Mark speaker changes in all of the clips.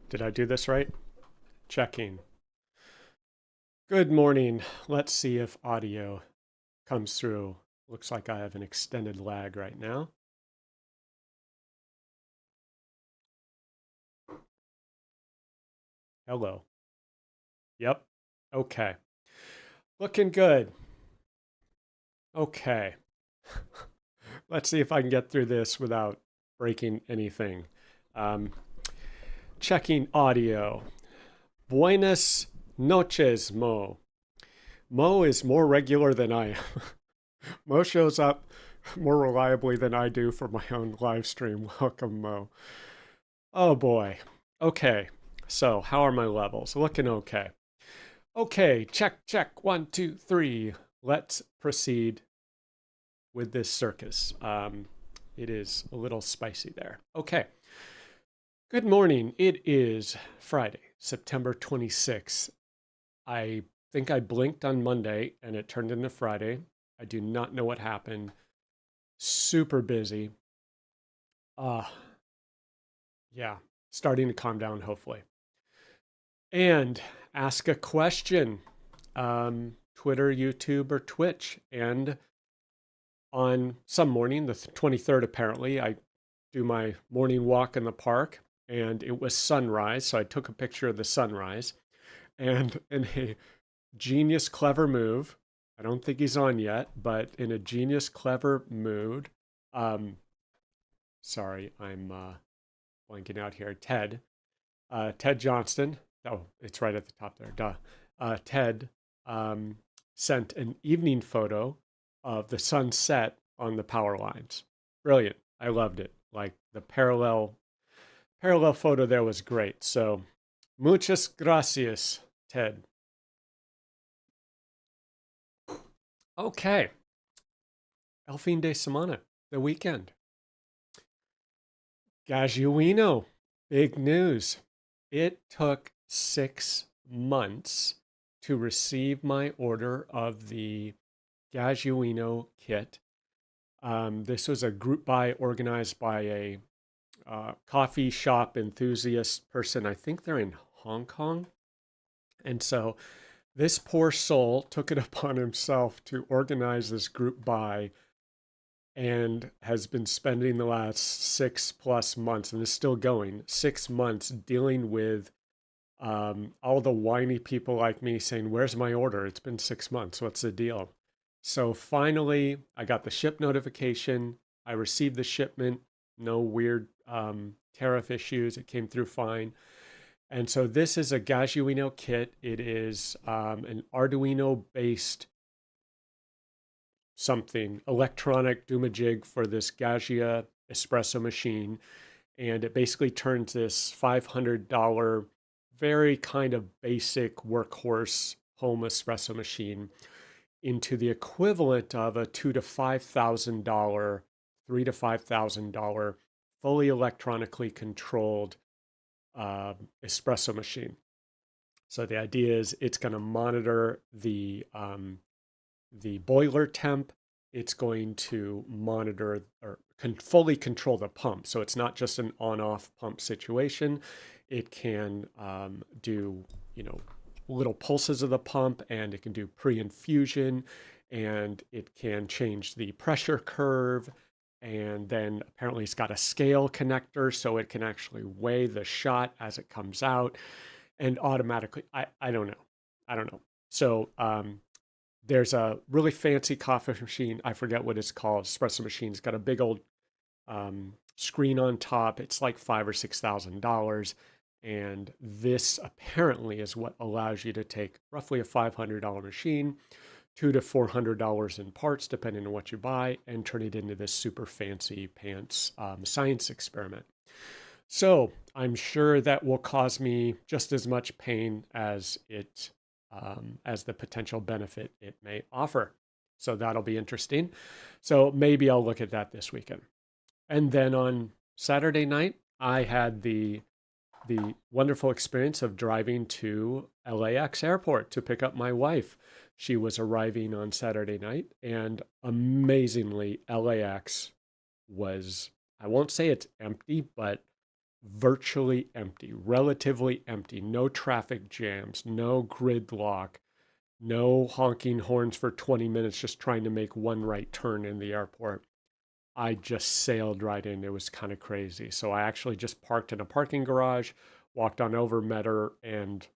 Speaker 1: Did I do this right? Checking. Good morning. Let's see if audio comes through. Looks like I have an extended lag right now. Hello. Yep. Okay. Looking good. Okay. Let's see if I can get through this without breaking anything. Um, Checking audio. Buenas noches, Mo. Mo is more regular than I am. Mo shows up more reliably than I do for my own live stream. Welcome, Mo. Oh boy. Okay. So, how are my levels? Looking okay. Okay, check. 1, 2, 3. Let's proceed with this circus. It is a little spicy there. Okay. Good morning. It is Friday, September 26th. I think I blinked on Monday and it turned into Friday. I do not know what happened. Super busy. Uh, yeah, starting to calm down, hopefully. And ask a question. Twitter, YouTube, or Twitch. And on some morning, the 23rd, apparently, I do my morning walk in the park and it was sunrise. So I took a picture of the sunrise. And in a genius, clever move, I don't think he's on yet, but in a genius, clever mood, um, sorry, I'm blanking out here. Ted Johnston. Oh, it's right at the top there. Duh. Ted um, sent an evening photo of the sunset on the power lines. Brilliant. I loved it. Like the parallel photo there was great. So, muchas gracias, Ted. Okay. El fin de semana, the weekend. Gajuino, big news. It took 6 months to receive my order of the Gajuino kit. This was a group buy organized by a coffee shop enthusiast person. I think they're in Hong Kong. And so this poor soul took it upon himself to organize this group buy and has been spending the last 6+ months and is still going 6 months dealing with all the whiny people like me saying, "Where's my order? It's been 6 months. What's the deal?" So finally, I got the ship notification. I received the shipment. No weird tariff issues. It came through fine. And so this is a Gajuino kit. It is an Arduino based something electronic doomajig for this Gaggia espresso machine. And it basically turns this $500 very kind of basic workhorse home espresso machine into the equivalent of a $2,000 to $5,000, $3,000 to $5,000 fully electronically controlled espresso machine. So the idea is it's going to monitor the boiler temp. It's going to monitor or fully control the pump. So it's not just an on-off pump situation. It can do, little pulses of the pump, and it can do pre-infusion, and it can change the pressure curve. And then apparently it's got a scale connector, so it can actually weigh the shot as it comes out and automatically. I don't know. I don't know. So there's a really fancy coffee machine. I forget what it's called. Espresso machine. It's got a big old screen on top. It's like $5,000 or $6,000. And this apparently is what allows you to take roughly a $500 machine, $200 to $400 in parts, depending on what you buy, and turn it into this super fancy pants science experiment. So I'm sure that will cause me just as much pain as the potential benefit it may offer. So that'll be interesting. So maybe I'll look at that this weekend. And then on Saturday night, I had the wonderful experience of driving to LAX airport to pick up my wife. She was arriving on Saturday night, and amazingly, LAX was, I won't say it's empty, but virtually empty, relatively empty, no traffic jams, no gridlock, no honking horns for 20 minutes just trying to make one right turn in the airport. I just sailed right in. It was kind of crazy. So I actually just parked in a parking garage, walked on over Metter, and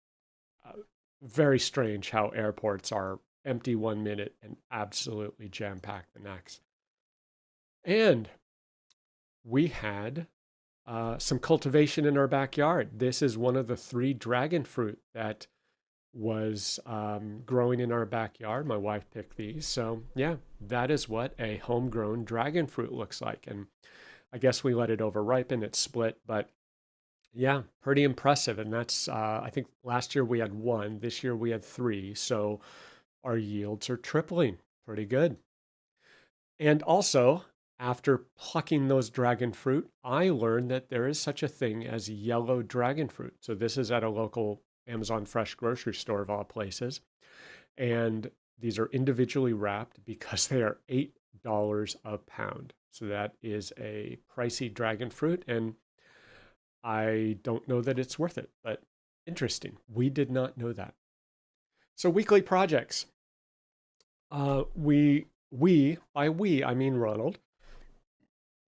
Speaker 1: very strange how airports are empty 1 minute and absolutely jam packed the next. And we had some cultivation in our backyard. This is one of the 3 dragon fruit that was growing in our backyard. My wife picked these. So, yeah, that is what a homegrown dragon fruit looks like. And I guess we let it over ripen, it split, but yeah, pretty impressive. And that's, I think last year we had 1, this year we had 3. So our yields are tripling. Pretty good. And also, after plucking those dragon fruit, I learned that there is such a thing as yellow dragon fruit. So this is at a local Amazon Fresh grocery store of all places. And these are individually wrapped because they are $8 a pound. So that is a pricey dragon fruit. And I don't know that it's worth it, but interesting. We did not know that. So weekly projects. By we, I mean Ronald,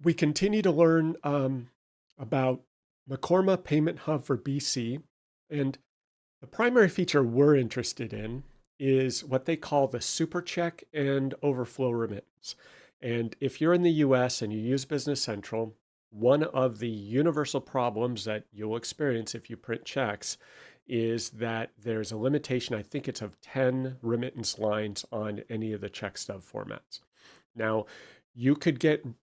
Speaker 1: we continue to learn about Macorma Payment Hub for BC. And the primary feature we're interested in is what they call the super check and overflow remittance. And if you're in the US and you use Business Central, one of the universal problems that you'll experience if you print checks is that there's a limitation, I think it's of 10 remittance lines on any of the check stub formats. Now, you could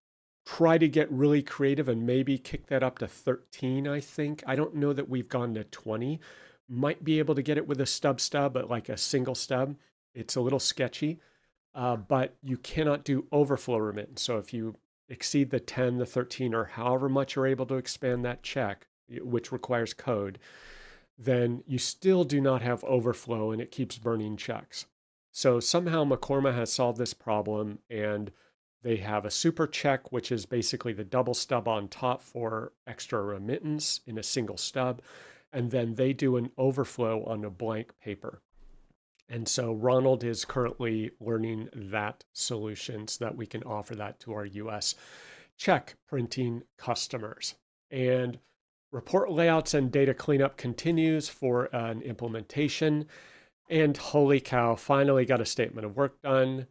Speaker 1: try to get really creative and maybe kick that up to 13, I think. I don't know that we've gone to 20. Might be able to get it with a stub, but like a single stub. It's a little sketchy, but you cannot do overflow remittance. So if you exceed the 10, the 13, or however much you're able to expand that check, which requires code, then you still do not have overflow and it keeps burning checks. So somehow Macorma has solved this problem, and they have a super check, which is basically the double stub on top for extra remittance in a single stub. And then they do an overflow on a blank paper. And so Ronald is currently learning that solution so that we can offer that to our US check printing customers. And report layouts and data cleanup continues for an implementation. And holy cow, finally got a statement of work done.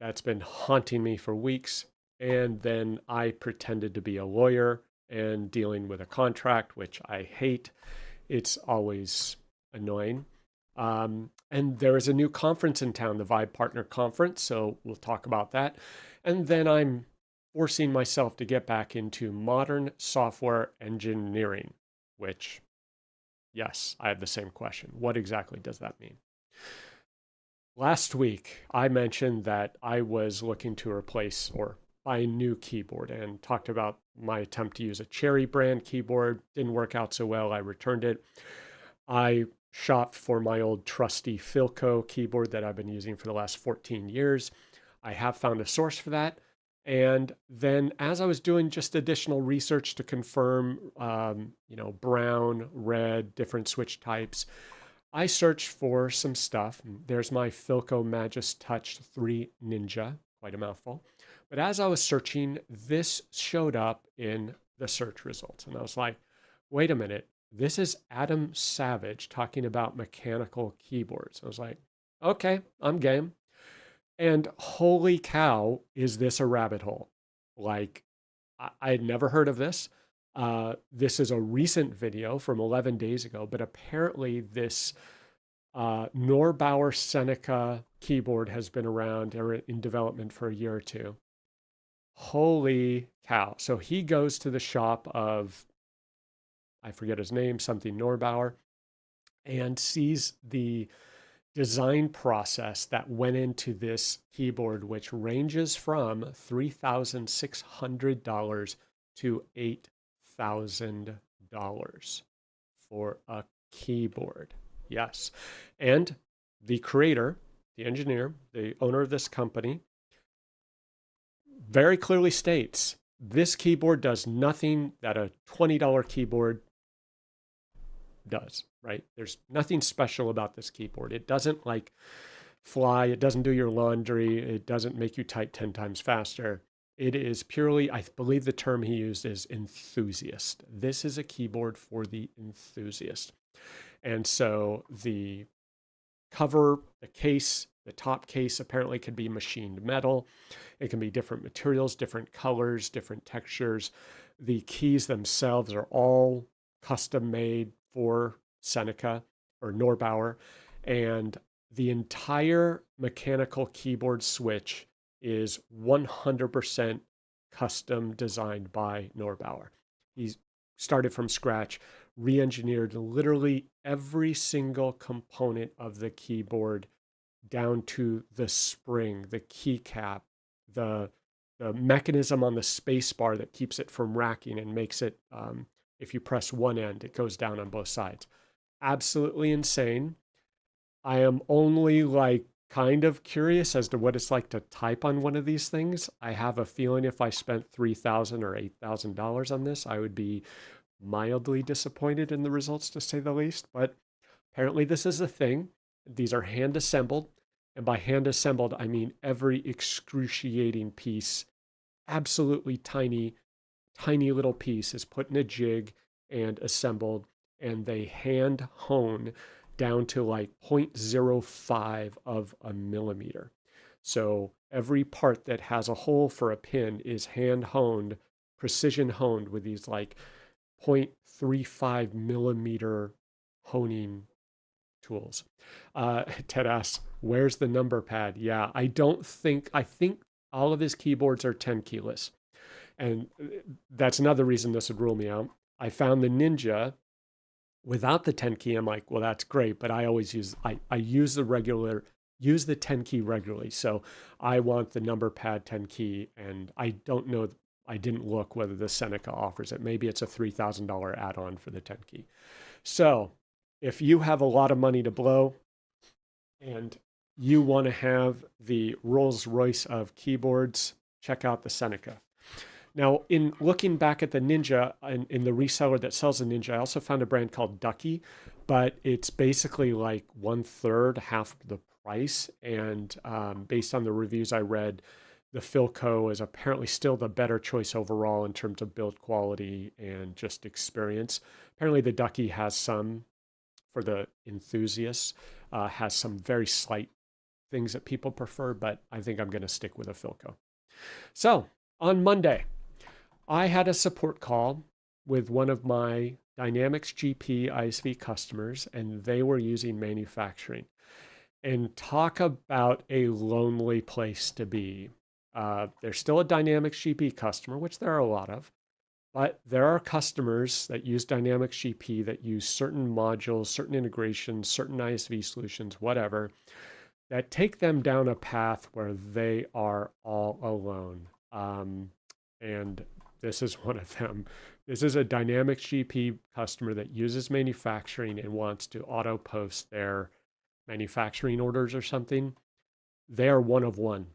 Speaker 1: That's been haunting me for weeks. And then I pretended to be a lawyer and dealing with a contract, which I hate. It's always annoying. And there is a new conference in town, the Vibe Partner Conference. So we'll talk about that. And then I'm forcing myself to get back into modern software engineering, which, yes, I have the same question. What exactly does that mean? Last week, I mentioned that I was looking to replace or buy a new keyboard and talked about my attempt to use a Cherry brand keyboard. Didn't work out so well. I returned it. I shopped for my old trusty Philco keyboard that I've been using for the last 14 years. I have found a source for that. And then as I was doing just additional research to confirm, brown, red, different switch types, I searched for some stuff. There's my Philco Magis Touch 3 Ninja, quite a mouthful. But as I was searching, this showed up in the search results. And I was like, wait a minute, this is Adam Savage talking about mechanical keyboards. I was like, okay, I'm game. And holy cow, is this a rabbit hole? Like, I had never heard of this. This is a recent video from 11 days ago, but apparently this Norbauer Seneca keyboard has been around or in development for a year or two. Holy cow. So he goes to the shop of, I forget his name, something Norbauer, and sees the design process that went into this keyboard, which ranges from $3,600 to $8,000 for a keyboard. Yes. And the creator, the engineer, the owner of this company, very clearly states This keyboard does nothing that a $20 keyboard does, right? There's nothing special about this keyboard. It doesn't like fly, it doesn't do your laundry, it doesn't make you type 10 times faster. It is purely, I believe the term he used is enthusiast. This is a keyboard for the enthusiast. And so the cover, the case, the top case apparently can be machined metal. It can be different materials, different colors, different textures. The keys themselves are all custom made for Seneca or Neubauer. And the entire mechanical keyboard switch is 100% custom designed by Neubauer. He's started from scratch, re-engineered literally every single component of the keyboard down to the spring, the keycap, the mechanism on the space bar that keeps it from racking and makes it, if you press one end, it goes down on both sides. Absolutely insane. I am only like kind of curious as to what it's like to type on one of these things. I have a feeling if I spent $3,000 or $8,000 on this, I would be mildly disappointed in the results, to say the least. But apparently, this is a thing. These are hand assembled. And by hand assembled, I mean every excruciating piece, absolutely tiny, tiny little piece is put in a jig and assembled, and they hand hone down to like 0.05 of a millimeter. So every part that has a hole for a pin is hand honed, precision honed with these like 0.35 millimeter honing tools. Ted asks, where's the number pad? Yeah, I think all of his keyboards are 10 keyless. And that's another reason this would rule me out. I found the Ninja without the 10 key. I'm like, well, that's great, but I always use the 10 key regularly. So I want the number pad 10 key, and I don't know, I didn't look whether the Seneca offers it. Maybe it's a $3,000 add-on for the 10 key. So if you have a lot of money to blow and you want to have the Rolls Royce of keyboards, check out the Seneca. Now, in looking back at the Ninja, in the reseller that sells the Ninja, I also found a brand called Ducky, but it's basically like 1/3, half the price. And based on the reviews I read, the Philco is apparently still the better choice overall in terms of build quality and just experience. Apparently, the Ducky has some, for the enthusiasts, has some very slight things that people prefer, but I think I'm going to stick with a Philco. So on Monday, I had a support call with one of my Dynamics GP ISV customers, and they were using manufacturing. And talk about a lonely place to be. They're still a Dynamics GP customer, which there are a lot of, but there are customers that use Dynamics GP that use certain modules, certain integrations, certain ISV solutions, whatever, that take them down a path where they are all alone. And this is one of them. This is a Dynamics GP customer that uses manufacturing and wants to auto post their manufacturing orders or something. They are one of one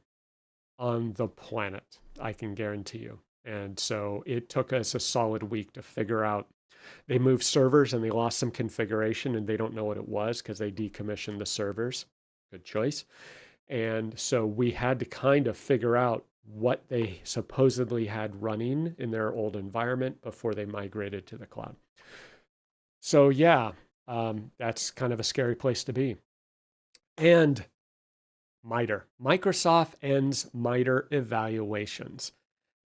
Speaker 1: on the planet, I can guarantee you. And so it took us a solid week to figure out. They moved servers and they lost some configuration and they don't know what it was because they decommissioned the servers. Good choice. And so we had to kind of figure out what they supposedly had running in their old environment before they migrated to the cloud. So yeah, that's kind of a scary place to be. And MITRE. Microsoft ends MITRE evaluations.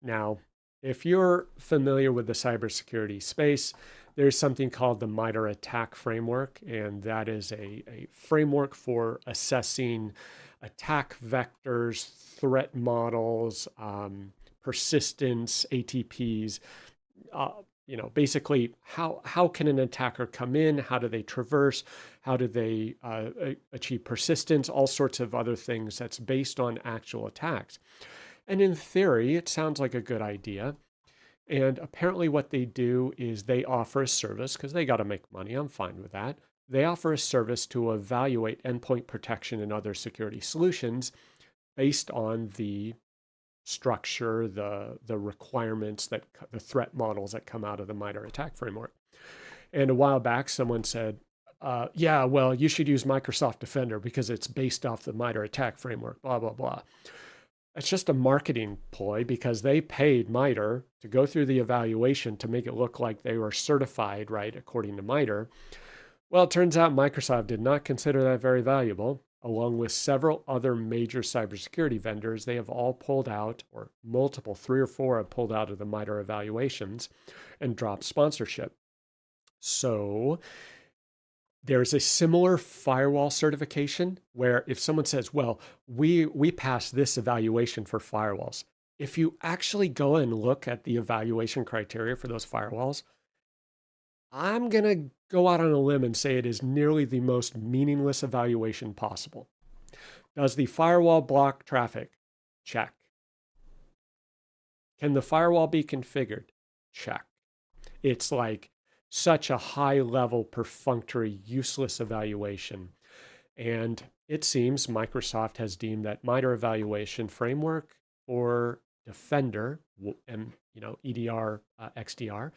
Speaker 1: Now, if you're familiar with the cybersecurity space, there's something called the MITRE ATT&CK framework, and that is a framework for assessing attack vectors, threat models, persistence, ATPs, basically how can an attacker come in? How do they traverse? How do they achieve persistence? All sorts of other things that's based on actual attacks. And in theory, it sounds like a good idea. And apparently what they do is they offer a service, because they got to make money. I'm fine with that. They offer a service to evaluate endpoint protection and other security solutions based on the structure, the requirements that the threat models that come out of the MITRE ATT&CK framework. And a while back, someone said, yeah, well, you should use Microsoft Defender because it's based off the MITRE ATT&CK framework, blah, blah, blah. It's just a marketing ploy because they paid MITRE to go through the evaluation to make it look like they were certified, right, according to MITRE. Well, it turns out Microsoft did not consider that very valuable. Along with several other major cybersecurity vendors, they have all pulled out, or multiple, 3 or 4 have pulled out of the MITRE evaluations and dropped sponsorship. So there's a similar firewall certification where if someone says, well, we passed this evaluation for firewalls, if you actually go and look at the evaluation criteria for those firewalls, I'm going to go out on a limb and say it is nearly the most meaningless evaluation possible. Does the firewall block traffic? Check. Can the firewall be configured? Check. It's like such a high level, perfunctory, useless evaluation. And it seems Microsoft has deemed that MITRE evaluation framework or Defender and EDR, XDR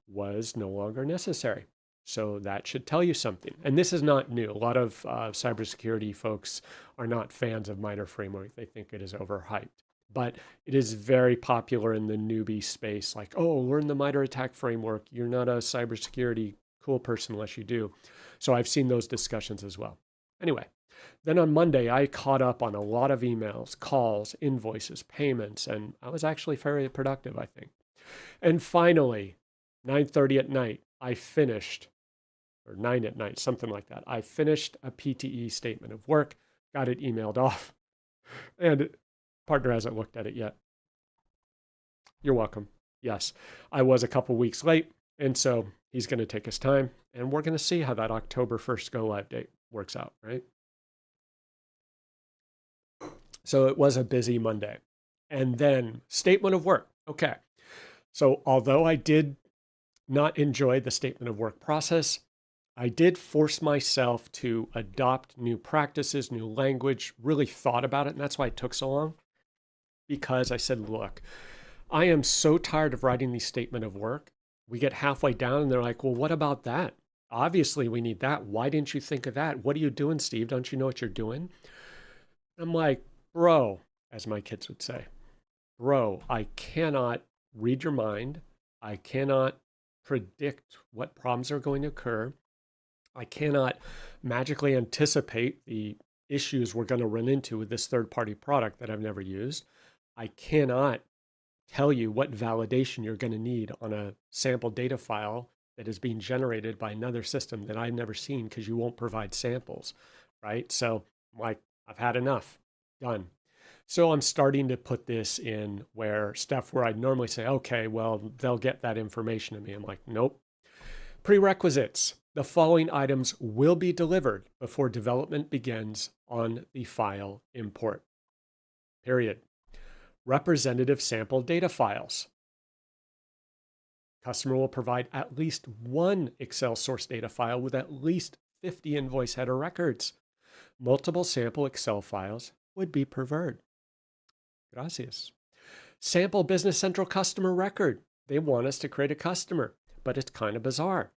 Speaker 1: was no longer necessary. So that should tell you something. And this is not new. A lot of cybersecurity folks are not fans of MITRE framework. They think it is overhyped. But it is very popular in the newbie space. Like, oh, learn the MITRE ATT&CK framework. You're not a cybersecurity cool person unless you do. So I've seen those discussions as well. Anyway, then on Monday, I caught up on a lot of emails, calls, invoices, payments, and I was actually fairly productive, I think. And finally, 9:30 at night, I finished, or 9 at night, something like that. I finished a PTE statement of work, got it emailed off, and partner hasn't looked at it yet. You're welcome. Yes, I was a couple weeks late, and so he's going to take his time, and we're going to see how that October 1st go live date works out, right? So it was a busy Monday. And then statement of work. Okay. So although I did not enjoy the statement of work process, I did force myself to adopt new practices, new language, really thought about it. And that's why it took so long, because I said, look, I am so tired of writing these statement of work. We get halfway down and they're like, well, what about that? Obviously we need that. Why didn't you think of that? What are you doing, Steve? Don't you know what you're doing? I'm like, bro, as my kids would say, bro, I cannot read your mind. I cannot predict what problems are going to occur. I cannot magically anticipate the issues we're going to run into with this third-party product that I've never used. I cannot tell you what validation you're going to need on a sample data file that is being generated by another system that I've never seen because you won't provide samples, right? So I'm like, I've had enough, done. So I'm starting to put this in where stuff where I'd normally say, okay, well, they'll get that information to me. I'm like, nope. Prerequisites. The following items will be delivered before development begins on the file import. Period. Representative sample data files. Customer will provide at least one Excel source data file with at least 50 invoice header records. Multiple sample Excel files would be preferred. Gracias. Sample Business Central customer record. They want us to create a customer, but it's kind of bizarre.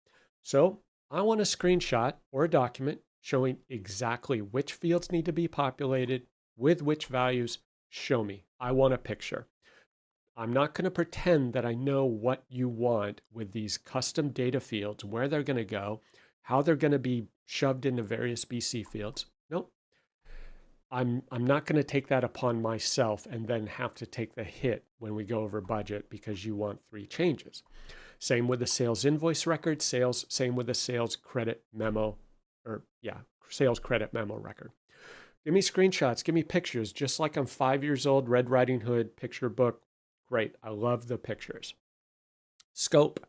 Speaker 1: So I want a screenshot or a document showing exactly which fields need to be populated with which values. Show me. I want a picture. I'm not going to pretend that I know what you want with these custom data fields, where they're going to go, how they're going to be shoved into various BC fields. Nope. I'm not going to take that upon myself and then have to take the hit when we go over budget because you want 3 changes. Same with the sales invoice record, same with the sales credit memo, sales credit memo record. Give me screenshots, give me pictures, just like I'm 5 years old, Red Riding Hood, picture book. Great, I love the pictures. Scope.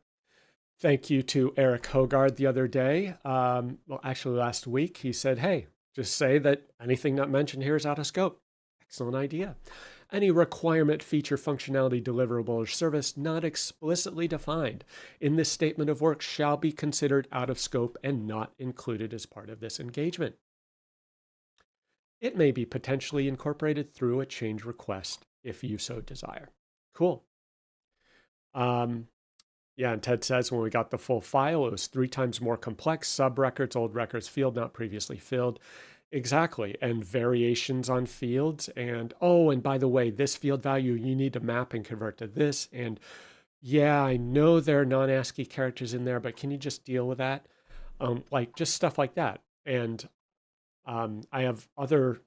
Speaker 1: Thank you to Eric Hogard the other day. Actually last week, he said, hey, just say that anything not mentioned here is out of scope. Excellent idea. Any requirement, feature, functionality, deliverable, or service not explicitly defined in this statement of work shall be considered out of scope and not included as part of this engagement. It may be potentially incorporated through a change request if you so desire. Cool. Yeah, and Ted says when we got the full file, it was 3 times more complex. Sub-records, old records, field not previously filled. Exactly. And variations on fields. And oh, and by the way, this field value, you need to map and convert to this. And yeah, I know there are non-ASCII characters in there, but can you just deal with that? Like just stuff like that. And I have other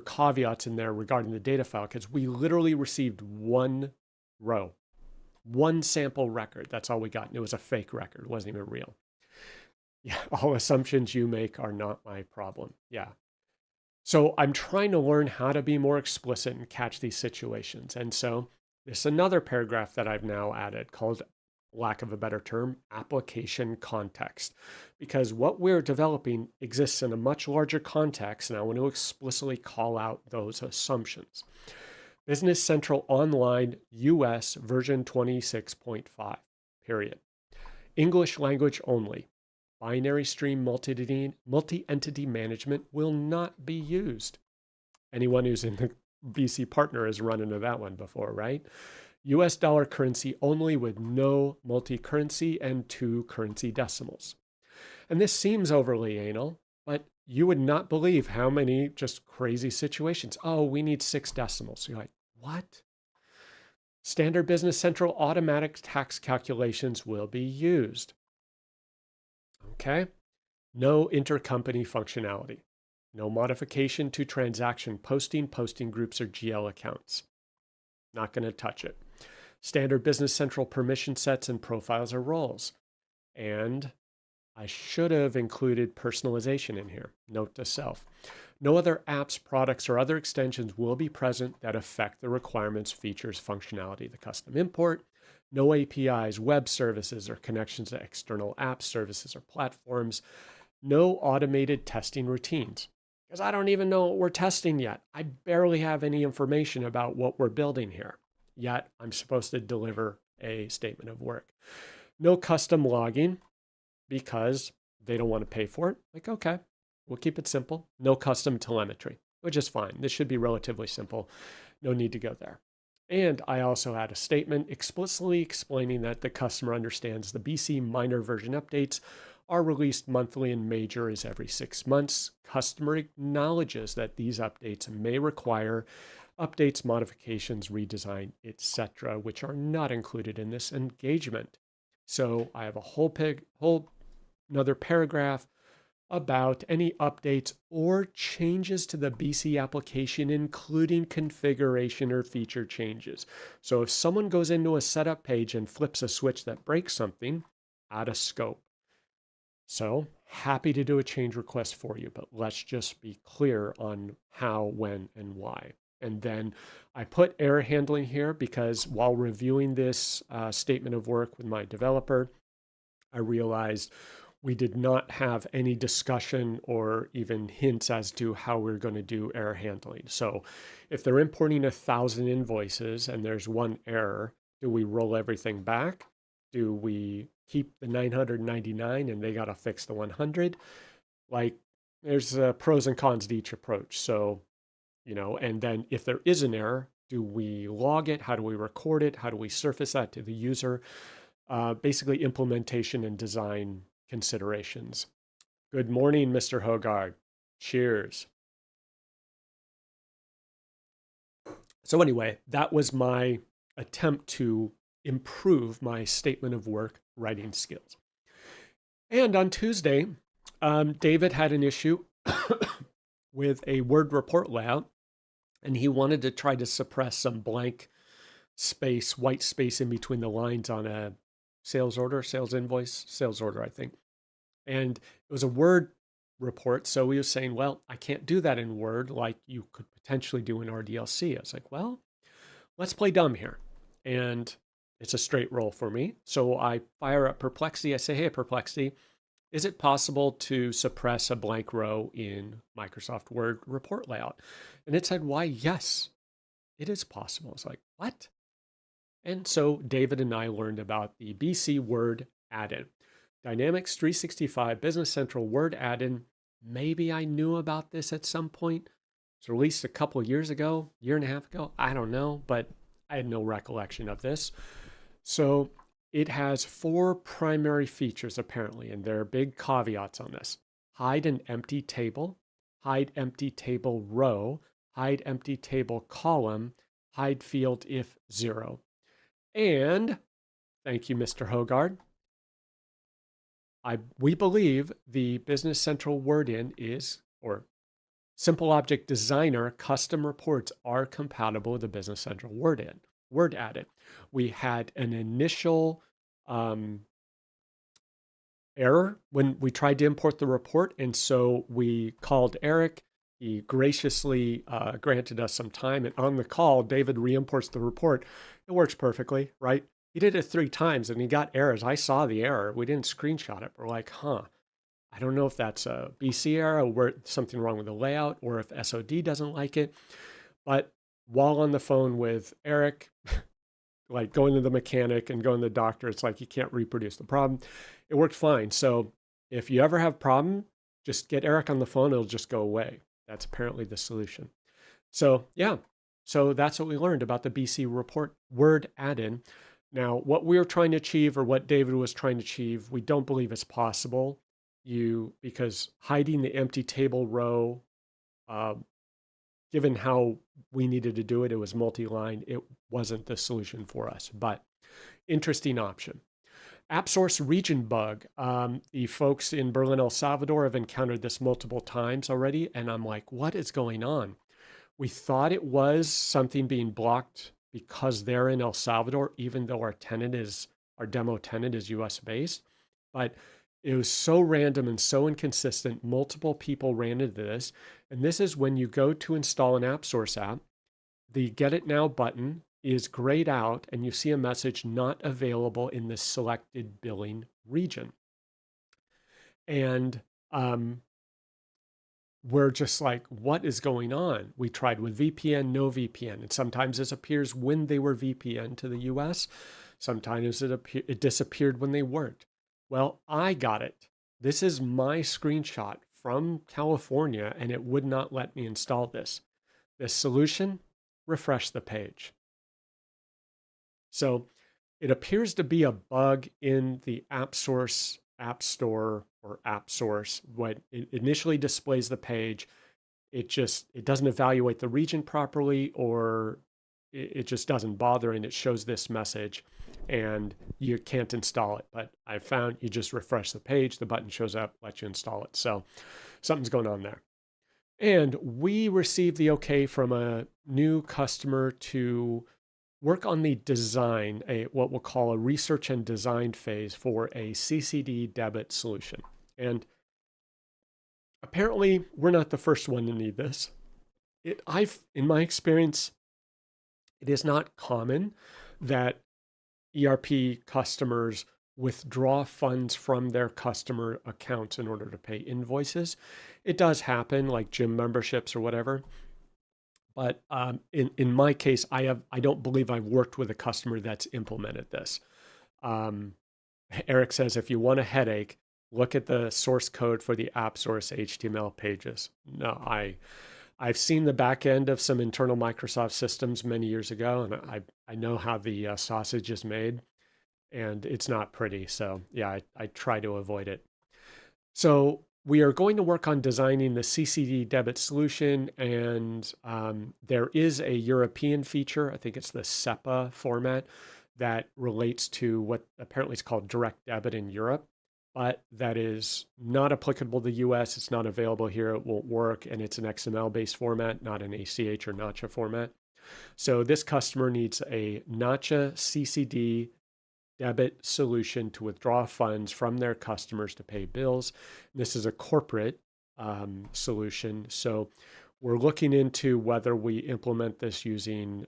Speaker 1: caveats in there regarding the data file because we literally received one row, one sample record. That's all we got. And it was a fake record. It wasn't even real. Yeah, all assumptions you make are not my problem. Yeah. So I'm trying to learn how to be more explicit and catch these situations. And so there's another paragraph that I've now added called, lack of a better term, application context. Because what we're developing exists in a much larger context, and I want to explicitly call out those assumptions. Business Central Online US version 26.5, period. English language only. Binary stream multi-entity management will not be used. Anyone who's in the BC partner has run into that one before, right? US dollar currency only with no multi-currency and 2 currency decimals. And this seems overly anal, but you would not believe how many just crazy situations. Oh, we need 6 decimals. You're like, what? Standard Business Central automatic tax calculations will be used. Okay. No intercompany functionality. No modification to transaction posting groups, or GL accounts. Not going to touch it. Standard Business Central permission sets and profiles or roles. And I should have included personalization in here. Note to self. No other apps, products, or other extensions will be present that affect the requirements, features, functionality of the custom import. No APIs, web services, or connections to external apps, services, or platforms. No automated testing routines. Because I don't even know what we're testing yet. I barely have any information about what we're building here. Yet I'm supposed to deliver a statement of work. No custom logging because they don't want to pay for it. Like, okay, we'll keep it simple. No custom telemetry, which is fine. This should be relatively simple. No need to go there. And I also had a statement explicitly explaining that the customer understands the BC minor version updates are released monthly and major is every 6 months. Customer acknowledges that these updates may require updates, modifications, redesign, etc., which are not included in this engagement. So I have a whole another paragraph about any updates or changes to the BC application, including configuration or feature changes. So if someone goes into a setup page and flips a switch that breaks something, add a scope. So happy to do a change request for you, but let's just be clear on how, when, and why. And then I put error handling here because while reviewing this statement of work with my developer, I realized we did not have any discussion or even hints as to how we're going to do error handling. So if they're importing 1,000 invoices and there's one error, do we roll everything back? Do we keep the 999 and they got to fix the 100? Like, there's pros and cons to each approach. So, and then if there is an error, do we log it? How do we record it? How do we surface that to the user? Basically, implementation and design considerations. Good morning, Mr. Hogard. Cheers. So anyway, that was my attempt to improve my statement of work writing skills. And on Tuesday, David had an issue with a Word report layout, and he wanted to try to suppress some blank space, white space in between the lines on a sales order, sales invoice, sales order, I think. And it was a Word report. So he was saying, well, I can't do that in Word like you could potentially do in RDLC. I was like, well, let's play dumb here. And it's a straight roll for me. So I fire up Perplexity. I say, hey, Perplexity, is it possible to suppress a blank row in Microsoft Word report layout? And it said, why, yes, it is possible. I was like, what? And so David and I learned about the BC Word add-in. Dynamics 365 Business Central Word add-in. Maybe I knew about this at some point, was released a couple of years ago, year and a half ago. I don't know, but I had no recollection of this. So it has 4 primary features apparently, and there are big caveats on this. Hide an empty table, hide empty table row, hide empty table column, hide field if 0. And thank you, Mr. Hogard. We believe the Business Central Word-In is, or Simple Object Designer custom reports are compatible with the Business Central Word Add-in. We had an initial error when we tried to import the report, and so we called Eric. He graciously granted us some time, and on the call, David re-imports the report. It works perfectly, right? He did it 3 times, and he got errors. I saw the error. We didn't screenshot it. We're like, I don't know if that's a BC error or something wrong with the layout, or if SOD doesn't like it. But while on the phone with Eric, like going to the mechanic and going to the doctor, it's like you can't reproduce the problem. It worked fine. So if you ever have a problem, just get Eric on the phone. It'll just go away. That's apparently the solution. So yeah, so that's what we learned about the BC report word add-in. Now, what we were trying to achieve, or what David was trying to achieve, we don't believe is possible. Because hiding the empty table row, given how we needed to do it, it was multi-line. It wasn't the solution for us, but interesting option. AppSource region bug. The folks in Berlin, El Salvador have encountered this multiple times already, and I'm like, what is going on? We thought it was something being blocked because they're in El Salvador, even though our demo tenant is US based, but it was so random and so inconsistent. Multiple people ran into this. And this is when you go to install an AppSource app, the Get It Now button is grayed out and you see a message not available in the selected billing region. And we're just like, what is going on? We tried with VPN, no VPN. And sometimes this appears when they were VPN to the US. Sometimes it disappeared when they weren't. Well, I got it. This is my screenshot from California, and it would not let me install this. The solution, refresh the page. So it appears to be a bug in the AppSource App Store or AppSource. When it initially displays the page, it doesn't evaluate the region properly, or it just doesn't bother, and it shows this message and you can't install it. But I found you just refresh the page, the button shows up, lets you install it. So something's going on there. And we received the okay from a new customer to work on the design, what we'll call a research and design phase for a CCD debit solution. And apparently we're not the first one to need this. In my experience, it is not common that ERP customers withdraw funds from their customer accounts in order to pay invoices. It does happen, like gym memberships or whatever. But in my case, I don't believe I've worked with a customer that's implemented this. Eric says, if you want a headache, look at the source code for the AppSource HTML pages. No, I've seen the back end of some internal Microsoft systems many years ago, and I know how the sausage is made, and it's not pretty. So yeah, I try to avoid it. So we are going to work on designing the CCD debit solution, and there is a European feature, I think it's the SEPA format, that relates to what apparently is called direct debit in Europe. But that is not applicable to the US. It's not available here. It won't work. And it's an XML-based format, not an ACH or Nacha format. So this customer needs a Nacha CCD debit solution to withdraw funds from their customers to pay bills. This is a corporate solution. So we're looking into whether we implement this using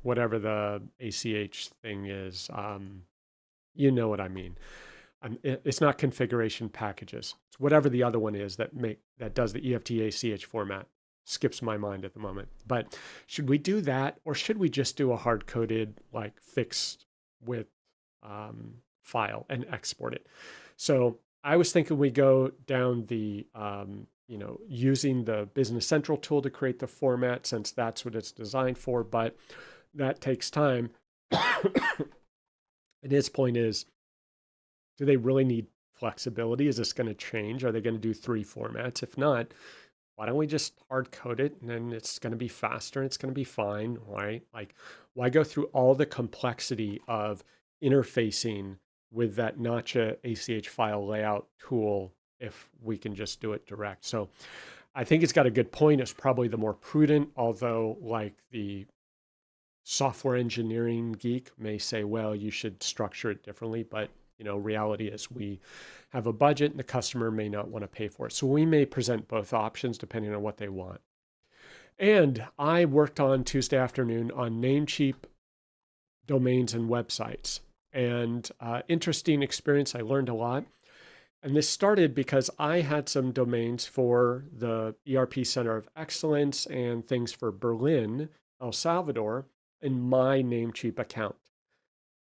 Speaker 1: whatever the ACH thing is. You know what I mean. It's not configuration packages. It's whatever the other one is that does the EFT ACH format. Skips my mind at the moment. But should we do that, or should we just do a hard-coded, like fixed with file and export it? So I was thinking we go down the using the Business Central tool to create the format since that's what it's designed for, but that takes time. And his point is, do they really need flexibility? Is this going to change? Are they going to do 3 formats? If not, why don't we just hard code it and then it's going to be faster and it's going to be fine, right? Like, why go through all the complexity of interfacing with that Notcha ACH file layout tool if we can just do it direct? So I think it's got a good point. It's probably the more prudent, although like the software engineering geek may say, well, you should structure it differently. But reality is we have a budget and the customer may not want to pay for it. So we may present both options depending on what they want. And I worked on Tuesday afternoon on Namecheap domains and websites. And interesting experience. I learned a lot. And this started because I had some domains for the ERP Center of Excellence and things for Berlin, El Salvador, in my Namecheap account.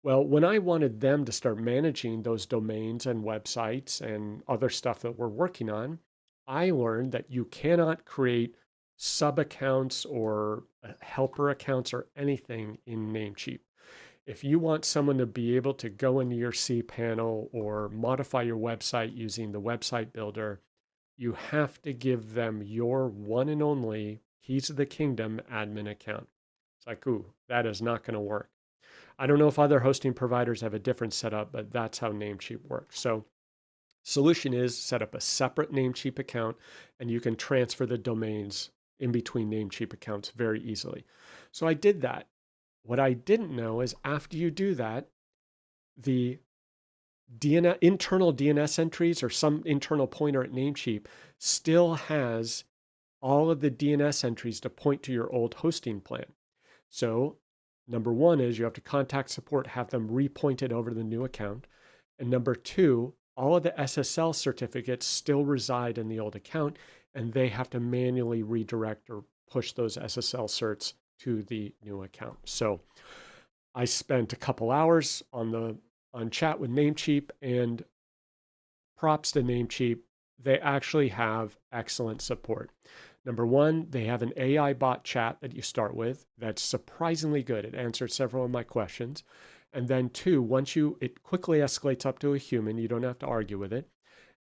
Speaker 1: Well, when I wanted them to start managing those domains and websites and other stuff that we're working on, I learned that you cannot create sub accounts or helper accounts or anything in Namecheap. If you want someone to be able to go into your cPanel or modify your website using the website builder, you have to give them your one and only Keys of the Kingdom admin account. It's like, ooh, that is not going to work. I don't know if other hosting providers have a different setup, but that's how Namecheap works. So solution is set up a separate Namecheap account and you can transfer the domains in between Namecheap accounts very easily. So I did that. What I didn't know is after you do that, the internal DNS entries or some internal pointer at Namecheap still has all of the DNS entries to point to your old hosting plan. So number 1 is you have to contact support, have them repointed over to the new account. And number 2, all of the SSL certificates still reside in the old account and they have to manually redirect or push those SSL certs to the new account. So I spent a couple hours on chat with Namecheap, and props to Namecheap. They actually have excellent support. Number 1, they have an AI bot chat that you start with that's surprisingly good. It answered several of my questions. And then 2, it quickly escalates up to a human. You don't have to argue with it.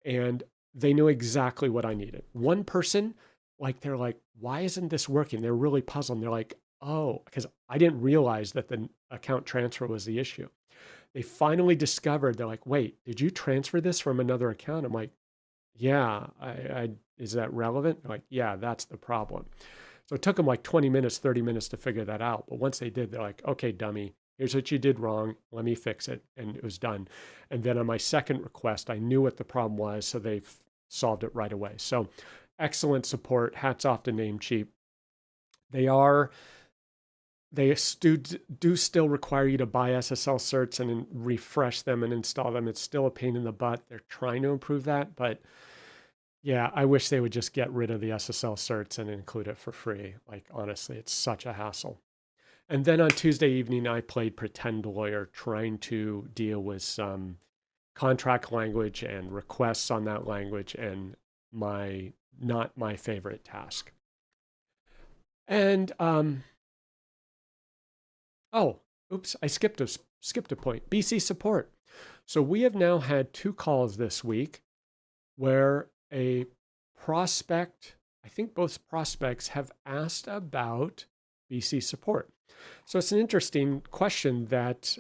Speaker 1: And they knew exactly what I needed. One person, they're like, why isn't this working? They're really puzzled. And they're like, oh, because I didn't realize that the account transfer was the issue. They finally discovered, they're like, wait, did you transfer this from another account? I'm like, yeah, is that relevant? They're like, yeah, that's the problem. So it took them like 20 minutes, 30 minutes to figure that out. But once they did, they're like, okay, dummy, here's what you did wrong. Let me fix it. And it was done. And then on my second request, I knew what the problem was. So they've solved it right away. So excellent support. Hats off to Namecheap. They do still require you to buy SSL certs and refresh them and install them. It's still a pain in the butt. They're trying to improve that, but yeah, I wish they would just get rid of the SSL certs and include it for free. Like, honestly, it's such a hassle. And then on Tuesday evening, I played Pretend Lawyer, trying to deal with some contract language and requests on that language, and not my favorite task. And oh, oops, I skipped a point. BC support. So we have now had 2 calls this week where a prospect, I think both prospects have asked about BC support. So it's an interesting question that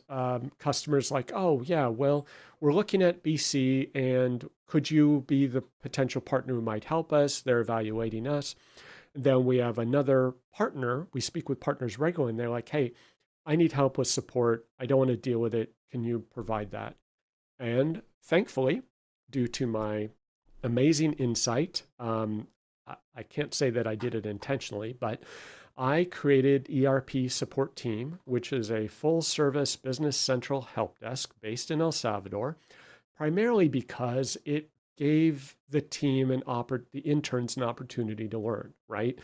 Speaker 1: customers like, oh yeah, well, we're looking at BC and could you be the potential partner who might help us? They're evaluating us. Then we have another partner. We speak with partners regularly and they're like, hey, I need help with support. I don't want to deal with it. Can you provide that? And thankfully, due to my amazing insight, I can't say that I did it intentionally, but I created ERP support team, which is a full service Business Central help desk based in El Salvador, primarily because it gave the team the interns an opportunity to learn, right?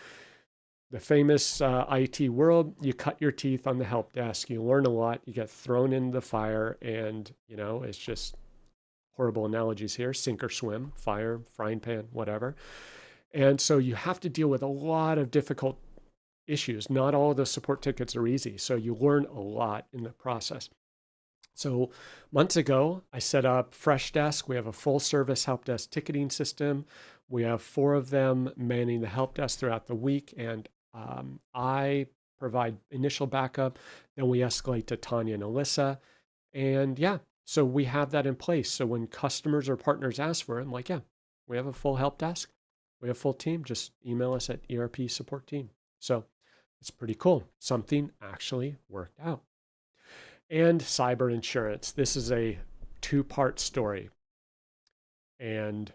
Speaker 1: The famous IT world, you cut your teeth on the help desk, you learn a lot, you get thrown in the fire, and it's just horrible analogies here, sink or swim, fire, frying pan, whatever. And so you have to deal with a lot of difficult issues. Not all of the support tickets are easy. So you learn a lot in the process. So months ago, I set up Freshdesk. We have a full service help desk ticketing system. We have 4 of them manning the help desk throughout the week. And I provide initial backup. Then we escalate to Tanya and Alyssa. And yeah, so we have that in place. So when customers or partners ask for it, I'm like, yeah, we have a full help desk. We have a full team. Just email us at ERP support team. So it's pretty cool. Something actually worked out. And cyber insurance. This is a 2-part story. And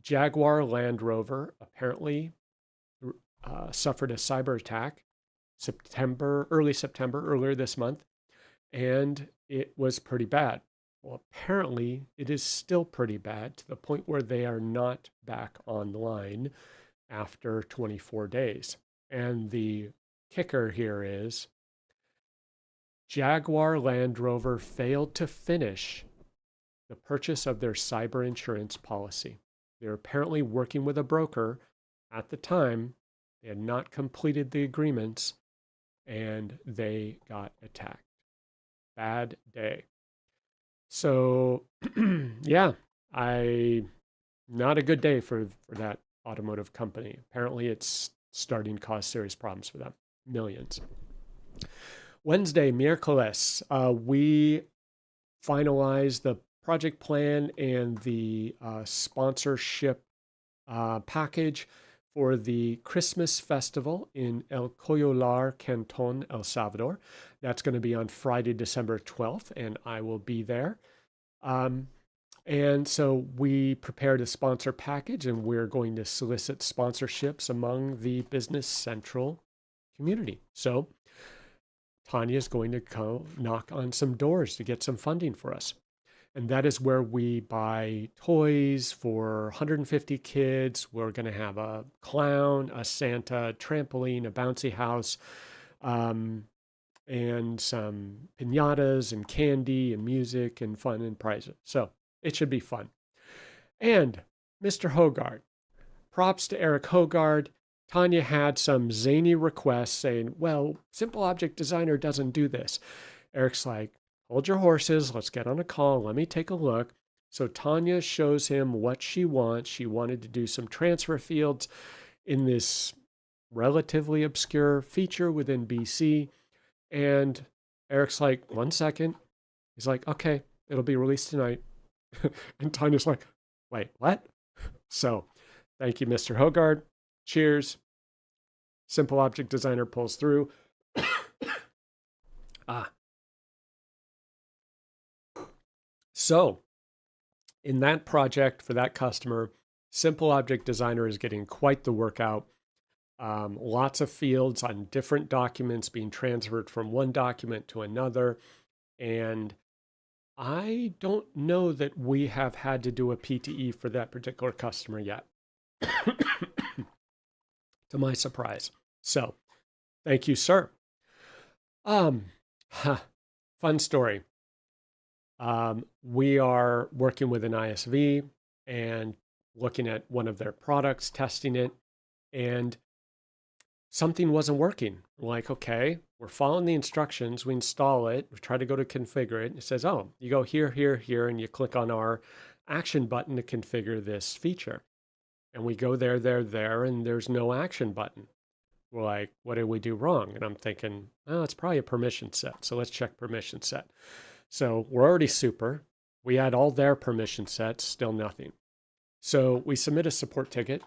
Speaker 1: Jaguar Land Rover apparently suffered a cyber attack earlier this month, and it was pretty bad. Well, apparently it is still pretty bad to the point where they are not back online after 24 days. And the kicker here is Jaguar Land Rover failed to finish the purchase of their cyber insurance policy. They're apparently working with a broker at the time. They had not completed the agreements and they got attacked. Bad day. So, yeah, not a good day for that automotive company. Apparently, it's starting to cause serious problems for them. Millions. Wednesday, miércoles, we finalized the project plan and the sponsorship package for the Christmas festival in El Coyolar Canton, El Salvador. That's going to be on Friday, December 12th, and I will be there. And so we prepared a sponsor package, and we're going to solicit sponsorships among the Business Central community. So Tanya is going to go knock on some doors to get some funding for us. And that is where we buy toys for 150 kids. We're going to have a clown, a Santa, a trampoline, a bouncy house, and some piñatas and candy and music and fun and prizes. So it should be fun. And Mr. Hogard, props to Eric Hogard. Tanya had some zany requests saying, well, Simple Object Designer doesn't do this. Eric's like, hold your horses. Let's get on a call. Let me take a look. So Tanya shows him what she wants. She wanted to do some transfer fields in this relatively obscure feature within BC. And Eric's like, 1 second. He's like, okay, it'll be released tonight. And Tanya's like, wait, what? So thank you, Mr. Hogard. Cheers. Simple Object Designer pulls through. So in that project for that customer, Simple Object Designer is getting quite the workout. Lots of fields on different documents being transferred from one document to another. And I don't know that we have had to do a PTE for that particular customer yet, to my surprise. So thank you, sir. Fun story. We are working with an ISV and looking at one of their products, testing it, and something wasn't working. We're like, okay, we're following the instructions. We install it. We try to go to configure it. And it says, oh, you go here, here, here, and you click on our action button to configure this feature. And we go there, and there's no action button. We're like, what did we do wrong? And I'm thinking, oh, it's probably a permission set. So let's check permission set. So we're already super. We had all their permission sets, still nothing. So we submit a support ticket,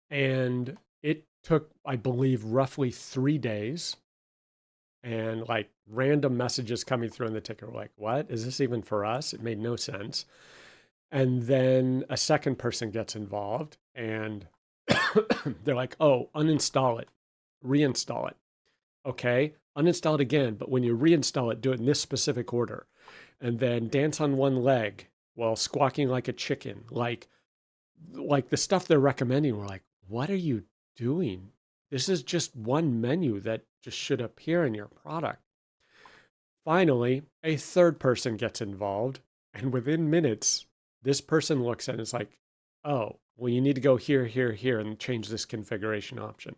Speaker 1: and it took, I believe, roughly 3 days, and like random messages coming through in the ticket. We're like, what? Is this even for us? It made no sense. And then a second person gets involved, and they're like, oh, uninstall it, reinstall it. Okay, uninstall it again, but when you reinstall it, do it in this specific order. And then dance on one leg while squawking like a chicken. Like the stuff they're recommending, we're like, what are you doing? This is just one menu that just should appear in your product. Finally, a third person gets involved, and within minutes, this person looks at it and is like, oh, well, you need to go here, here, here, and change this configuration option.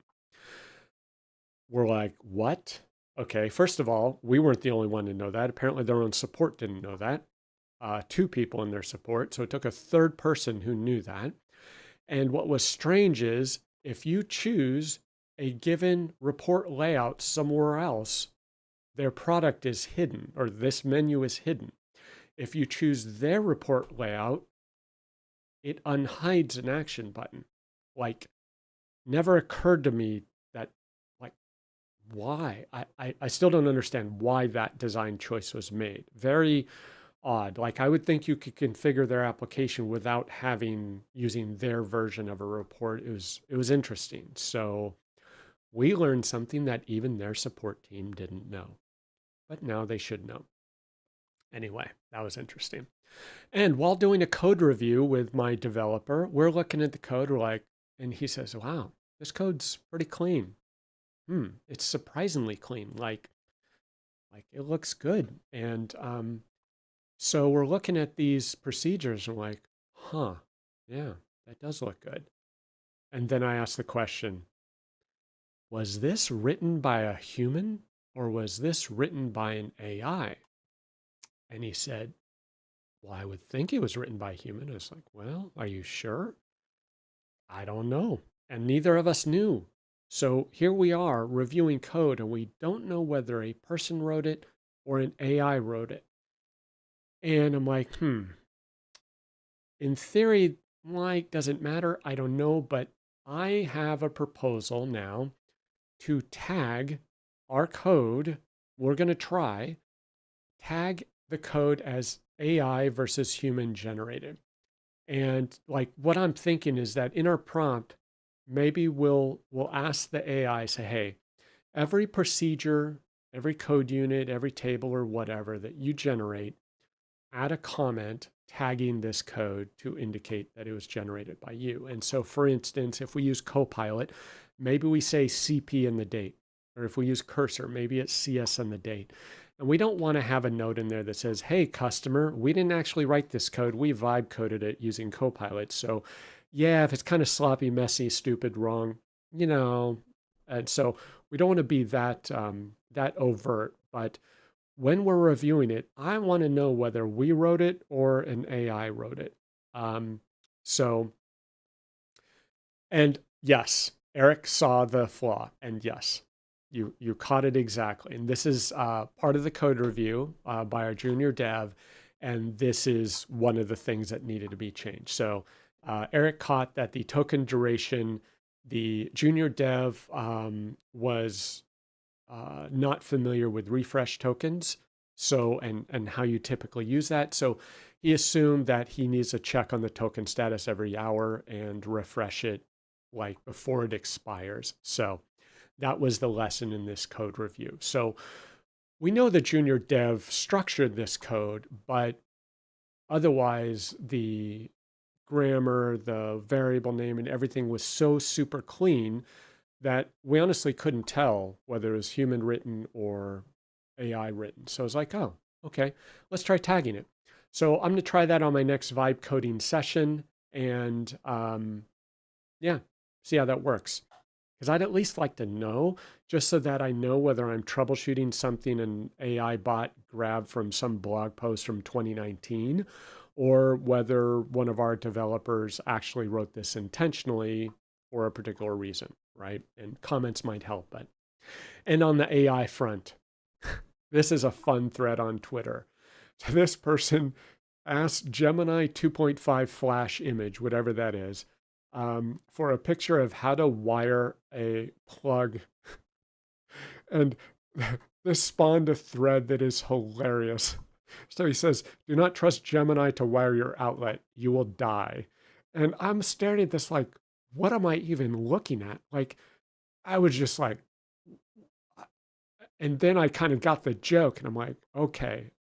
Speaker 1: We're like, what? Okay, first of all, we weren't the only one to know that. Apparently, their own support didn't know that. Two people in their support. So it took a third person who knew that. And what was strange is if you choose a given report layout somewhere else, their product is hidden, or this menu is hidden. If you choose their report layout, it unhides an action button. Like, never occurred to me that, like, why? I still don't understand why that design choice was made. Very odd. Like, I would think you could configure their application without using their version of a report. It was interesting. So we learned something that even their support team didn't know, but now they should know. Anyway, that was interesting. And while doing a code review with my developer, we're looking at the code, we're like, and he says, wow, this code's pretty clean. It's surprisingly clean. Like it looks good. And so we're looking at these procedures and we're like, huh, yeah, that does look good. And then I asked the question, was this written by a human or was this written by an AI? And he said, well, I would think it was written by a human. I was like, well, are you sure? I don't know. And neither of us knew. So here we are reviewing code and we don't know whether a person wrote it or an AI wrote it. And I'm like, in theory, like, does it matter? I don't know, but I have a proposal now to tag our code. We're going to tag the code as AI versus human generated. And like what I'm thinking is that in our prompt, maybe we'll ask the AI, say, hey, every procedure, every code unit, every table or whatever that you generate, add a comment tagging this code to indicate that it was generated by you. And so for instance, if we use Copilot, maybe we say CP in the date, or if we use Cursor, maybe it's CS in the date. And we don't want to have a note in there that says, hey, customer, we didn't actually write this code. We vibe coded it using Copilot. So yeah, if it's kind of sloppy, messy, stupid, wrong, and so we don't want to be that overt. But when we're reviewing it, I want to know whether we wrote it or an AI wrote it. Um, so, and yes, Eric saw the flaw, and yes, you caught it exactly. And this is part of the code review by our junior dev, and this is one of the things that needed to be changed. So Eric caught that the token duration, the junior dev was not familiar with refresh tokens, so and how you typically use that. So he assumed that he needs to check on the token status every hour and refresh it like before it expires. So that was the lesson in this code review. So we know the junior dev structured this code, but otherwise the grammar, the variable name, and everything was so super clean that we honestly couldn't tell whether it was human written or AI written. So I was like, oh, okay, let's try tagging it. So I'm going to try that on my next vibe coding session and yeah, see how that works. Because I'd at least like to know, just so that I know whether I'm troubleshooting something an AI bot grabbed from some blog post from 2019, or whether one of our developers actually wrote this intentionally for a particular reason, right? And comments might help. But and on the AI front, this is a fun thread on Twitter. So this person asked Gemini 2.5 Flash image, whatever that is, for a picture of how to wire a plug. And this spawned a thread that is hilarious. So he says, do not trust Gemini to wire your outlet. You will die. And I'm staring at this like, what am I even looking at? Like, I was just like, and then I kind of got the joke and I'm like, okay,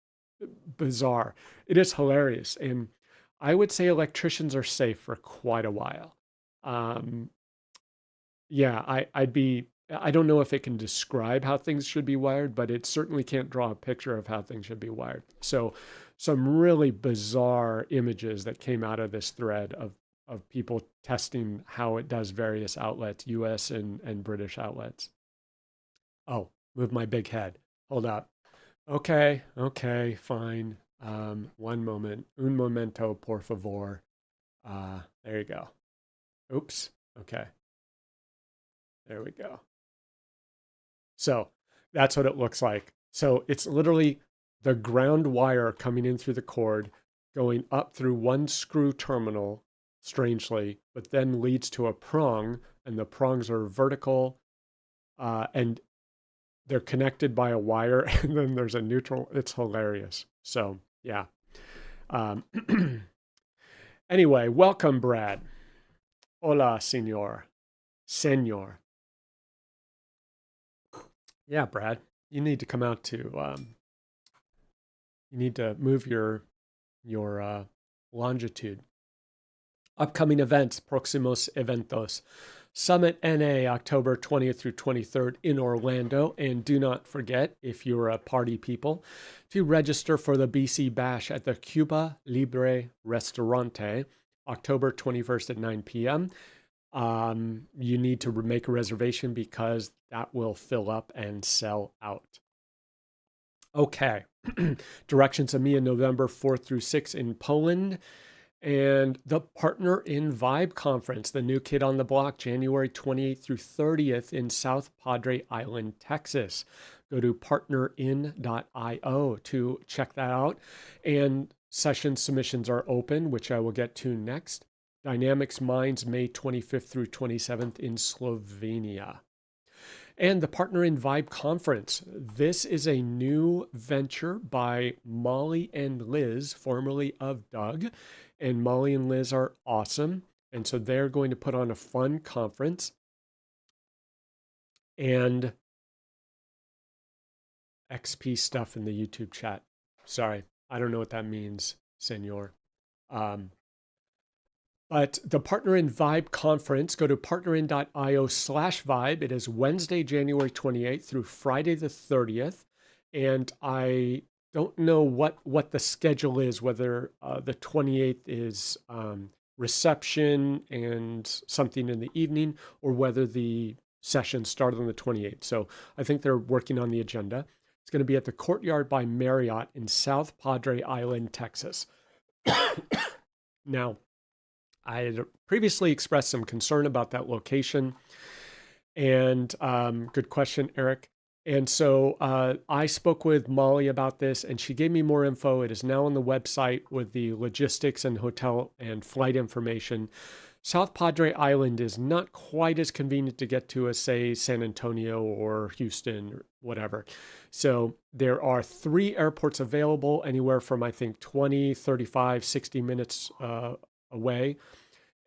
Speaker 1: bizarre. It is hilarious. And I would say electricians are safe for quite a while. Yeah, I don't know if it can describe how things should be wired, but it certainly can't draw a picture of how things should be wired. So some really bizarre images that came out of this thread of of people testing how it does various outlets, US and British outlets. Oh, move my big head. Hold up. Okay, okay, fine. One moment. Un momento, por favor. There you go. Oops. Okay. There we go. So that's what it looks like. So it's literally the ground wire coming in through the cord, going up through one screw terminal, strangely, but then leads to a prong, and the prongs are vertical, and they're connected by a wire, and then there's a neutral. It's hilarious. So yeah. Um, anyway, welcome, Brad. Hola, senor. Senor. Yeah, Brad, you need to come out to. You need to move your longitude. Upcoming events, próximos eventos. Summit NA, October 20th through 23rd in Orlando. And do not forget, if you're a party people, to register for the BC Bash at the Cuba Libre Restaurante, October 21st at 9 p.m. You need to make a reservation because that will fill up and sell out. Okay. Directions EMEA November 4th through 6th in Poland. And the Partner in Vibe Conference, the new kid on the block, January 28th through 30th in South Padre Island, Texas. Go to partnerin.io to check that out. And session submissions are open, which I will get to next. Dynamics Minds, May 25th through 27th in Slovenia. And the Partner in Vibe Conference. This is a new venture by Molly and Liz, formerly of Doug. And Molly and Liz are awesome. And so they're going to put on a fun conference. And XP stuff in the YouTube chat. Sorry, I don't know what that means, senor. But the Partner in Vibe Conference, go to partnerin.io/vibe. It is Wednesday, January 28th through Friday the 30th. And I don't know what the schedule is, whether the 28th is reception and something in the evening, or whether the session started on the 28th. So I think they're working on the agenda. It's going to be at the Courtyard by Marriott in South Padre Island, Texas. Now, I had previously expressed some concern about that location. And good question, Eric. And so I spoke with Molly about this, and she gave me more info. It is now on the website with the logistics and hotel and flight information. South Padre Island is not quite as convenient to get to as, say, San Antonio or Houston or whatever. So there are 3 airports available, anywhere from, I think, 20, 35, 60 minutes away.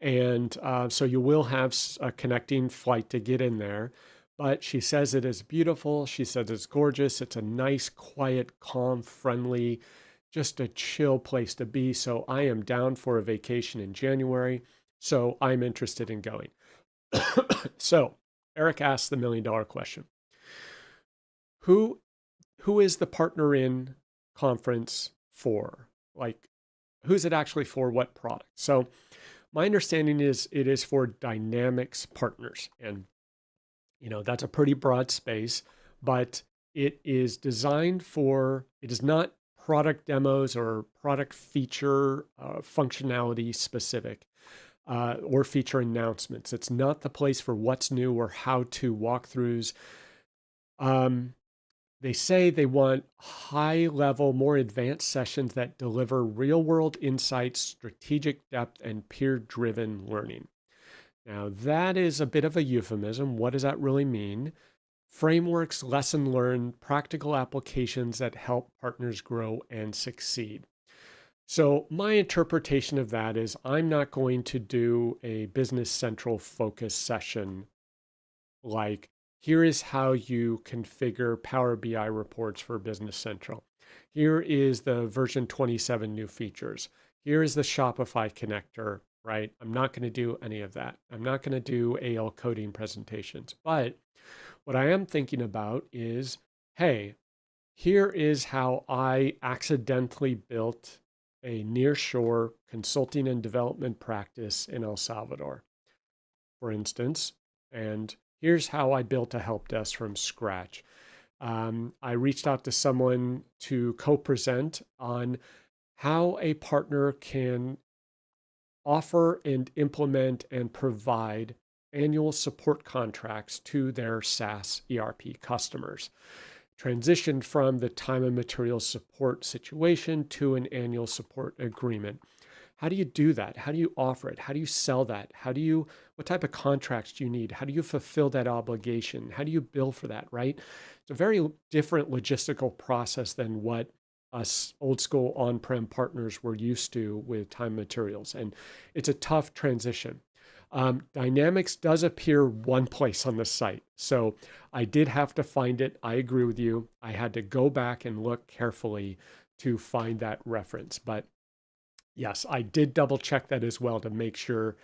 Speaker 1: And so you will have a connecting flight to get in there. But she says it is beautiful. She says it's gorgeous. It's a nice, quiet, calm, friendly, just a chill place to be. So I am down for a vacation in January. So I'm interested in going. So Eric asked the $1 million question. Who is the Partner in conference for? Like, who's it actually for? What product? So my understanding is it is for Dynamics partners. And that's a pretty broad space, but it is designed for, it is not product demos or product feature functionality specific or feature announcements. It's not the place for what's new or how to walkthroughs. They say they want high level, more advanced sessions that deliver real world insights, strategic depth, and peer driven learning. Now, that is a bit of a euphemism. What does that really mean? Frameworks, lesson learned, practical applications that help partners grow and succeed. So my interpretation of that is I'm not going to do a Business Central focus session like, here is how you configure Power BI reports for Business Central. Here is the version 27 new features. Here is the Shopify connector. Right? I'm not going to do any of that. I'm not going to do AL coding presentations. But what I am thinking about is, hey, here is how I accidentally built a nearshore consulting and development practice in El Salvador, for instance. And here's how I built a help desk from scratch. I reached out to someone to co-present on how a partner can offer and implement and provide annual support contracts to their SaaS ERP customers. Transitioned from the time and materials support situation to an annual support agreement. How do you do that? How do you offer it? How do you sell that? What type of contracts do you need? How do you fulfill that obligation? How do you bill for that, right? It's a very different logistical process than what us old school on-prem partners were used to with time materials. And it's a tough transition. Dynamics does appear one place on the site. So I did have to find it. I agree with you. I had to go back and look carefully to find that reference. But yes, I did double check that as well to make sure.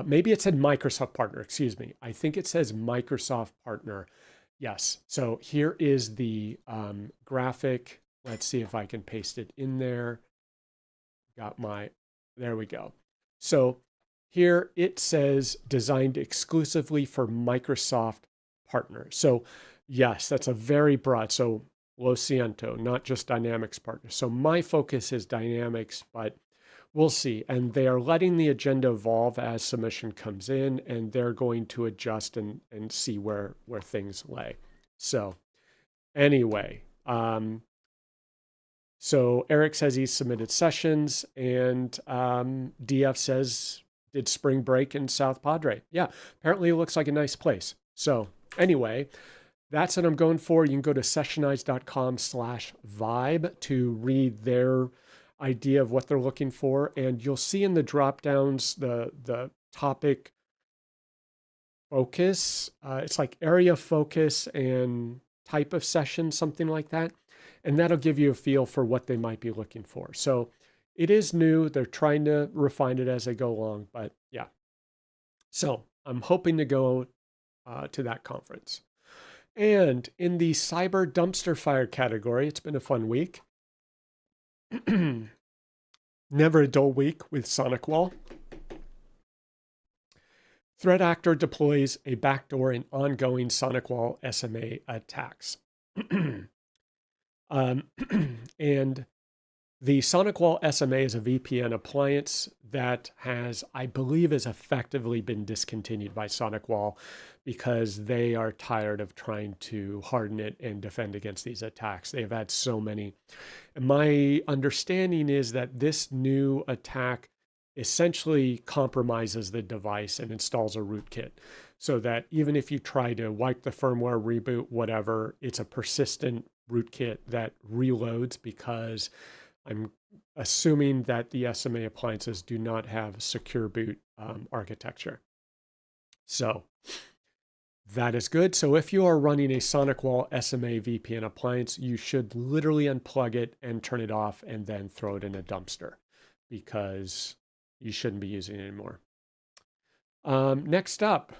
Speaker 1: Maybe it said Microsoft partner, excuse me. I think it says Microsoft partner. Yes. So here is the graphic. Let's see if I can paste it in there. There we go. So here it says designed exclusively for Microsoft partners. So yes, that's a very broad. So Lo siento, not just Dynamics partners. So my focus is Dynamics, but we'll see. And they are letting the agenda evolve as submission comes in, and they're going to adjust and see where things lay. So anyway, so Eric says he's submitted sessions, and DF says did spring break in South Padre. Yeah, apparently it looks like a nice place. So anyway, that's what I'm going for. You can go to sessionize.com/vibe to read their idea of what they're looking for. And you'll see in the drop downs the topic focus. It's like area focus and type of session, something like that. And that'll give you a feel for what they might be looking for. So it is new. They're trying to refine it as they go along. But yeah. So I'm hoping to go to that conference. And in the cyber dumpster fire category, it's been a fun week. Never a dull week with SonicWall. Threat actor deploys a backdoor in ongoing SonicWall SMA attacks. And the SonicWall SMA is a VPN appliance that has, I believe, has effectively been discontinued by SonicWall because they are tired of trying to harden it and defend against these attacks. They've had so many. And my understanding is that this new attack essentially compromises the device and installs a rootkit so that even if you try to wipe the firmware, reboot, whatever, it's a persistent rootkit that reloads because I'm assuming that the SMA appliances do not have secure boot architecture. So that is good. So if you are running a SonicWall SMA VPN appliance, you should literally unplug it and turn it off and then throw it in a dumpster because you shouldn't be using it anymore. Next up,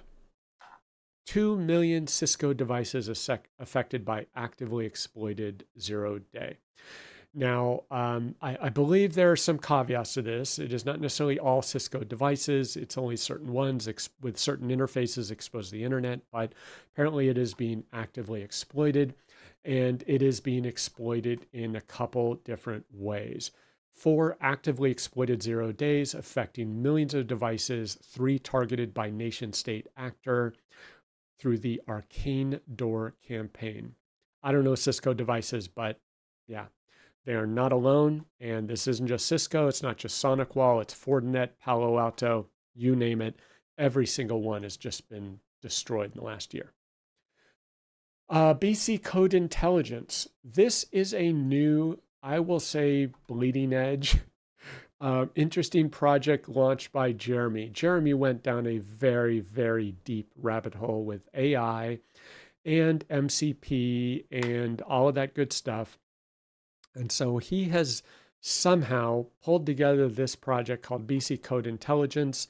Speaker 1: 2 million Cisco devices affected by actively exploited zero-day. Now, I believe there are some caveats to this. It is not necessarily all Cisco devices. It's only certain ones with certain interfaces exposed to the internet, but apparently it is being actively exploited, and it is being exploited in a couple different ways. 4 actively exploited 0 days affecting millions of devices, 3 targeted by nation state actor through the Arcane Door campaign. I don't know Cisco devices, but yeah. They are not alone, and this isn't just Cisco. It's not just SonicWall. It's Fortinet, Palo Alto, you name it. Every single one has just been destroyed in the last year. BC Code Intelligence. This is a new, I will say, bleeding edge, interesting project launched by Jeremy. Jeremy went down a very, very deep rabbit hole with AI and MCP and all of that good stuff. And so he has somehow pulled together this project called BC Code Intelligence.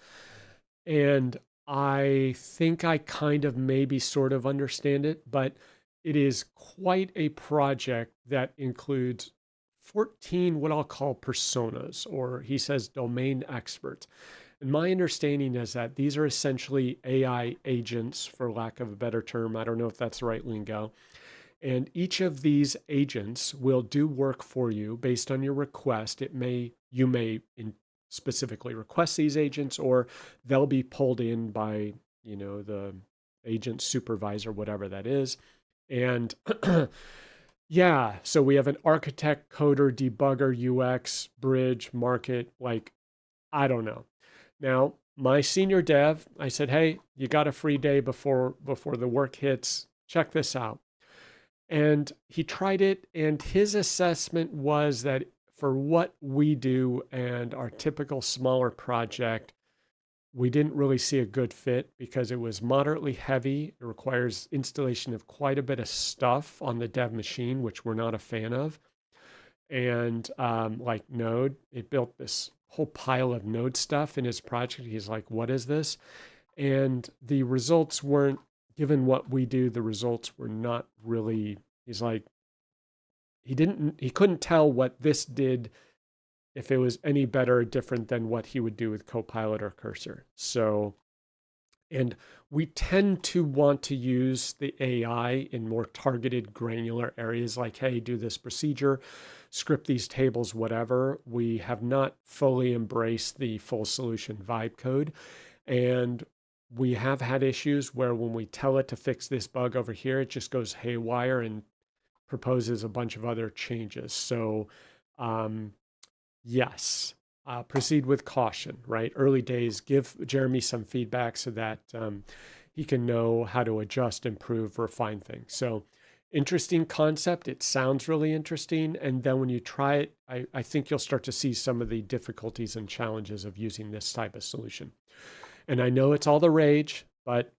Speaker 1: And I think I kind of maybe sort of understand it, but it is quite a project that includes 14 what I'll call personas, or he says domain experts. And my understanding is that these are essentially AI agents, for lack of a better term. I don't know if that's the right lingo. And each of these agents will do work for you based on your request. You may specifically request these agents, or they'll be pulled in by, the agent supervisor, whatever that is. And yeah, so we have an architect, coder, debugger, UX, bridge, market, like, I don't know. Now, my senior dev, I said, hey, you got a free day before the work hits. Check this out. And he tried it, and his assessment was that for what we do and our typical smaller project, we didn't really see a good fit because it was moderately heavy. It requires installation of quite a bit of stuff on the dev machine, which we're not a fan of. And like Node, it built this whole pile of Node stuff in his project. He's like, what is this? And the results weren't, given what we do, the results were not really, he's like, he couldn't tell what this did, if it was any better or different than what he would do with Copilot or Cursor. So, and we tend to want to use the AI in more targeted, granular areas like, hey, do this procedure, script these tables, whatever. We have not fully embraced the full solution vibe code. And we have had issues where when we tell it to fix this bug over here, it just goes haywire and proposes a bunch of other changes. So, yes, proceed with caution, right? Early days, give Jeremy some feedback so that he can know how to adjust, improve, refine things. So interesting concept. It sounds really interesting. And then when you try it, I think you'll start to see some of the difficulties and challenges of using this type of solution. And I know it's all the rage, but,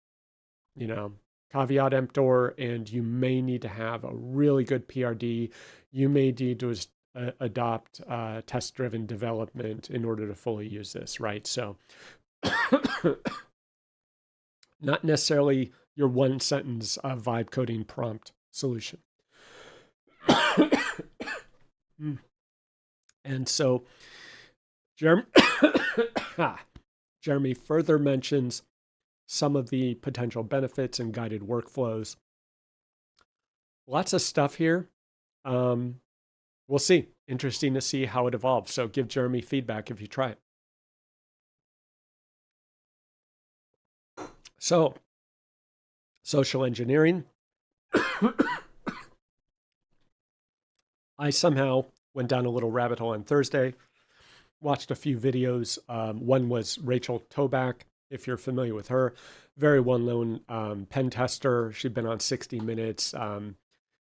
Speaker 1: caveat emptor, and you may need to have a really good PRD. You may need to adopt test-driven development in order to fully use this, right? So not necessarily your one sentence vibe coding prompt solution. And so Jeremy further mentions some of the potential benefits and guided workflows. Lots of stuff here. We'll see. Interesting to see how it evolves. So give Jeremy feedback if you try it. So, social engineering. I somehow went down a little rabbit hole on Thursday, watched a few videos. One was Rachel Toback, if you're familiar with her, very well-known pen tester. She'd been on 60 Minutes.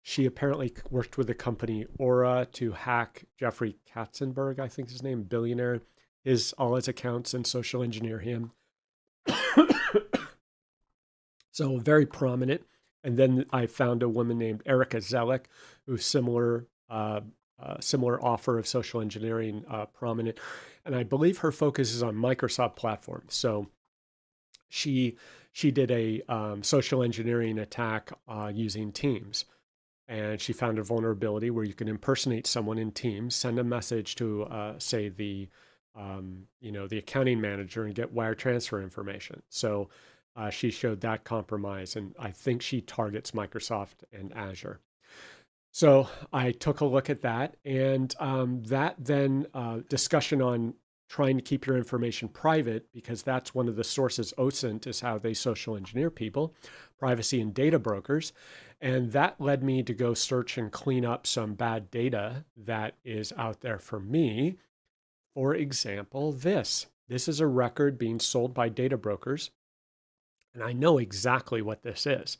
Speaker 1: She apparently worked with the company Aura to hack Jeffrey Katzenberg, I think his name, billionaire, all his accounts, and social engineer him. So very prominent. And then I found a woman named Erica Zellick, who's similar offer of social engineering, prominent. And I believe her focus is on Microsoft platforms. So she did a social engineering attack using Teams. And she found a vulnerability where you can impersonate someone in Teams, send a message to, say, the accounting manager, and get wire transfer information. So she showed that compromise, and I think she targets Microsoft and Azure. So I took a look at that, and that then discussion on trying to keep your information private, because that's one of the sources. OSINT is how they social engineer people, privacy and data brokers. And that led me to go search and clean up some bad data that is out there for me. For example, this is a record being sold by data brokers. And I know exactly what this is.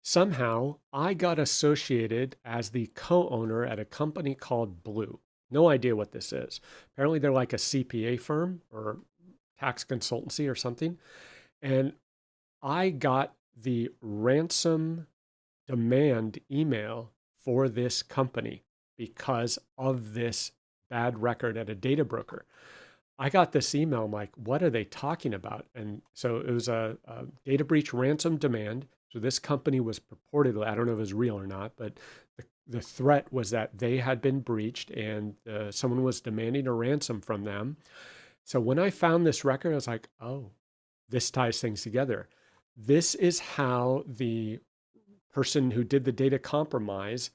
Speaker 1: Somehow I got associated as the co-owner at a company called Blue. No idea what this is. Apparently they're like a CPA firm or tax consultancy or something. And I got the ransom demand email for this company because of this bad record at a data broker. I got this email. I'm like, what are they talking about? And so it was a data breach ransom demand. So this company was purportedly, I don't know if it was real or not, but the threat was that they had been breached and someone was demanding a ransom from them. So when I found this record, I was like, oh, this ties things together. This is how the person who did the data compromise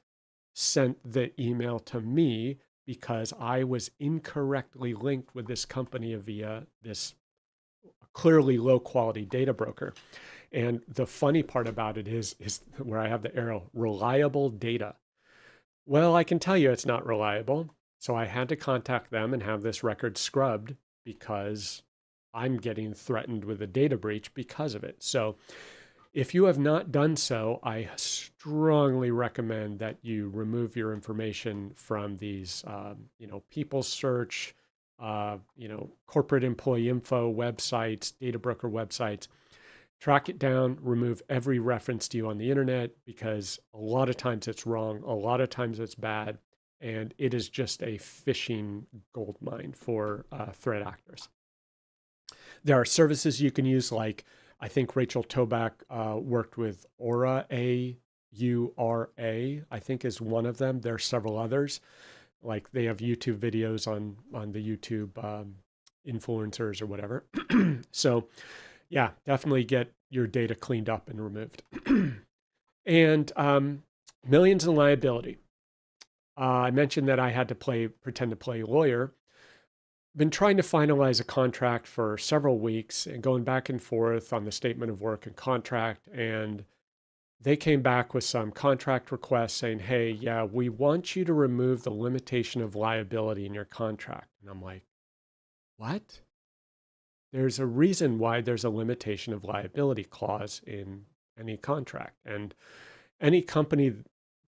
Speaker 1: sent the email to me, because I was incorrectly linked with this company via this clearly low quality data broker. And the funny part about it is where I have the arrow, reliable data. Well, I can tell you it's not reliable. So I had to contact them and have this record scrubbed, because I'm getting threatened with a data breach because of it. So if you have not done so, I strongly recommend that you remove your information from these, people search, corporate employee info websites, data broker websites. Track it down, remove every reference to you on the internet, because a lot of times it's wrong, a lot of times it's bad, and it is just a phishing gold mine for threat actors. There are services you can use, like I think Rachel Toback worked with Aura, A-U-R-A, I think is one of them. There are several others. Like they have YouTube videos on the YouTube influencers or whatever. So yeah, definitely get your data cleaned up and removed. And millions in liability. I mentioned that I had to pretend to play lawyer. Been trying to finalize a contract for several weeks and going back and forth on the statement of work and contract. And they came back with some contract requests saying, hey, yeah, we want you to remove the limitation of liability in your contract. And I'm like, what? There's a reason why there's a limitation of liability clause in any contract. And any company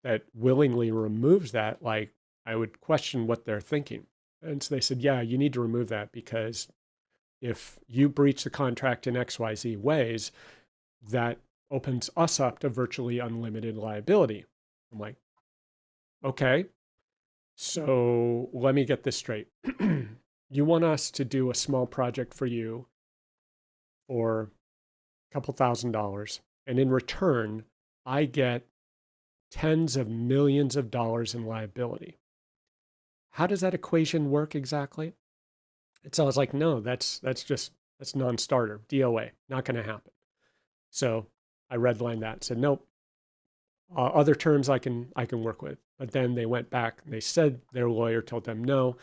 Speaker 1: that willingly removes that, like, I would question what they're thinking. And so they said, yeah, you need to remove that, because if you breach the contract in XYZ ways, that opens us up to virtually unlimited liability. I'm like, okay, so let me get this straight. You want us to do a small project for you for a couple $1,000, and in return, I get tens of millions of dollars in liability. How does that equation work exactly? And so I was like, no, that's non-starter, DOA, not going to happen. So I redlined that, said, nope, other terms I can work with. But then they went back and they said their lawyer told them no,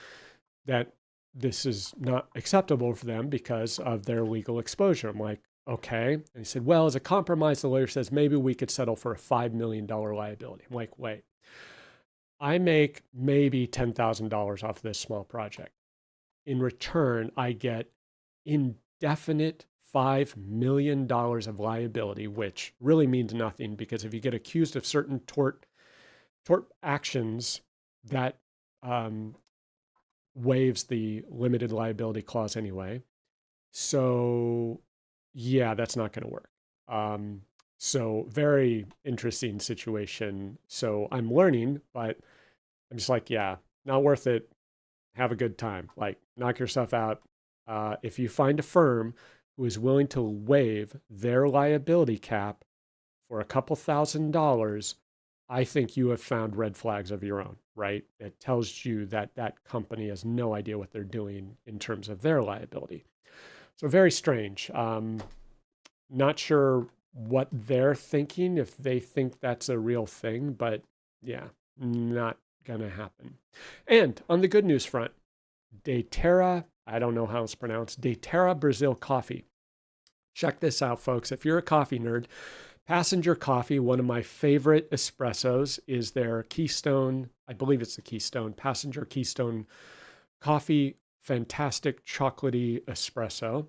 Speaker 1: that this is not acceptable for them because of their legal exposure. I'm like, okay. And he said, well, as a compromise, the lawyer says maybe we could settle for a $5 million liability. I'm like, wait, I make maybe $10,000 off this small project. In return, I get indefinite $5 million of liability, which really means nothing, because if you get accused of certain tort actions, that waives the limited liability clause anyway. So yeah, that's not going to work. So very interesting situation. So I'm learning, but I'm just like, yeah, not worth it. Have a good time. Like, knock yourself out. If you find a firm who is willing to waive their liability cap for a couple $1,000s, I think you have found red flags of your own, right? It tells you that that company has no idea what they're doing in terms of their liability. So very strange. Not sure what they're thinking, if they think that's a real thing, but yeah, not gonna happen. And on the good news front, Deterra, I don't know how it's pronounced, Deterra Brazil Coffee. Check this out, folks. If you're a coffee nerd, Passenger Coffee, one of my favorite espressos, is their Keystone, I believe it's the Keystone, Passenger Keystone Coffee, fantastic chocolatey espresso.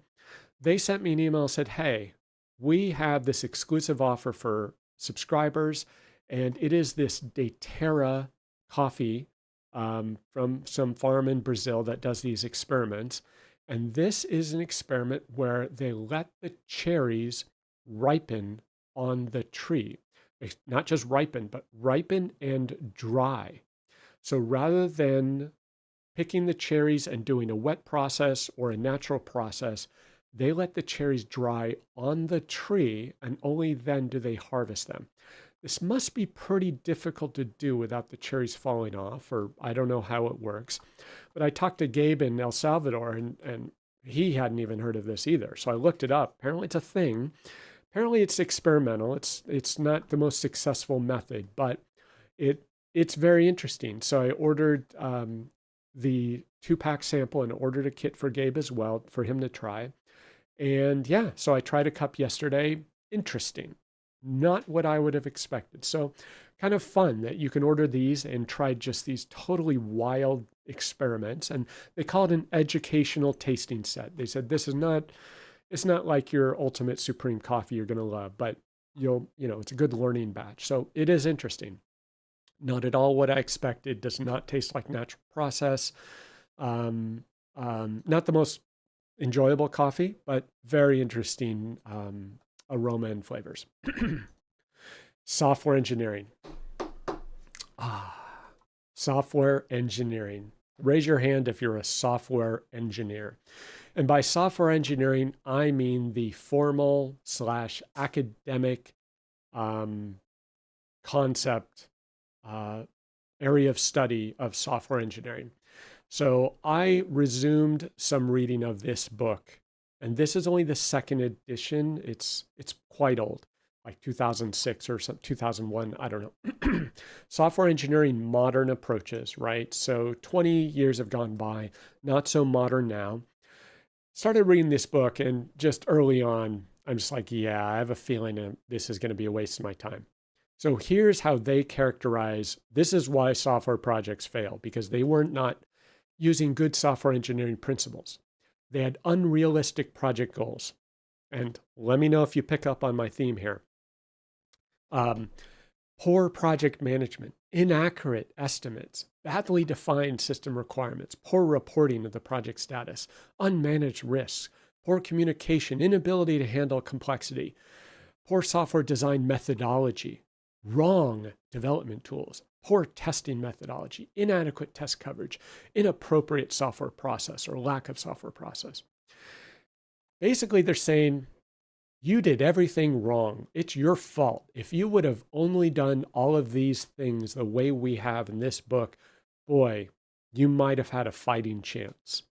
Speaker 1: They sent me an email and said, hey, we have this exclusive offer for subscribers, and it is this Deterra coffee from some farm in Brazil that does these experiments. And this is an experiment where they let the cherries ripen on the tree. Not just ripen, but ripen and dry. So rather than picking the cherries and doing a wet process or a natural process, they let the cherries dry on the tree, and only then do they harvest them. this must be pretty difficult to do without the cherries falling off, or I don't know how it works. But I talked to Gabe in El Salvador, and he hadn't even heard of this either. So I looked it up. Apparently it's a thing. Apparently it's experimental. It's not the most successful method, but it's very interesting. So I ordered the 2-pack sample and ordered a kit for Gabe as well for him to try. And yeah, so I tried a cup yesterday. Interesting. Not what I would have expected. So kind of fun that you can order these and try just these totally wild experiments. And they call it an educational tasting set. They said this is not, it's not like your ultimate supreme coffee you're going to love, but it's a good learning batch. So it is interesting. Not at all what I expected. Does not taste like natural process. Not the most enjoyable coffee, but very interesting aroma and flavors. Software engineering. Software engineering. Raise your hand if you're a software engineer. And by software engineering, I mean the formal / academic concept area of study of software engineering. So I resumed some reading of this book, and this is only the second edition. It's quite old, like 2006 or 2001, I don't know. Software engineering, modern approaches, right? So 20 years have gone by, not so modern now. Started reading this book, and just early on, I'm just like, yeah, I have a feeling this is going to be a waste of my time. So here's how they characterize, this is why software projects fail, because they were not using good software engineering principles. They had unrealistic project goals. And let me know if you pick up on my theme here. Poor project management, inaccurate estimates, badly defined system requirements, poor reporting of the project status, unmanaged risks, poor communication, inability to handle complexity, poor software design methodology, wrong development tools, poor testing methodology, inadequate test coverage, inappropriate software process or lack of software process. Basically, they're saying, you did everything wrong. It's your fault. If you would have only done all of these things the way we have in this book, boy, you might have had a fighting chance.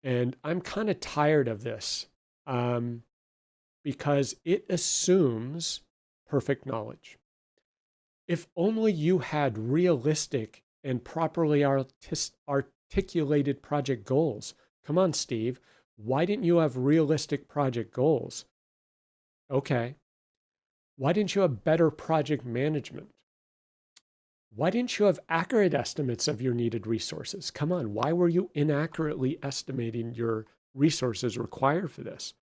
Speaker 1: And I'm kind of tired of this because it assumes perfect knowledge. If only you had realistic and properly articulated project goals. Come on, Steve. Why didn't you have realistic project goals? Okay. Why didn't you have better project management? Why didn't you have accurate estimates of your needed resources? Come on. Why were you inaccurately estimating your resources required for this?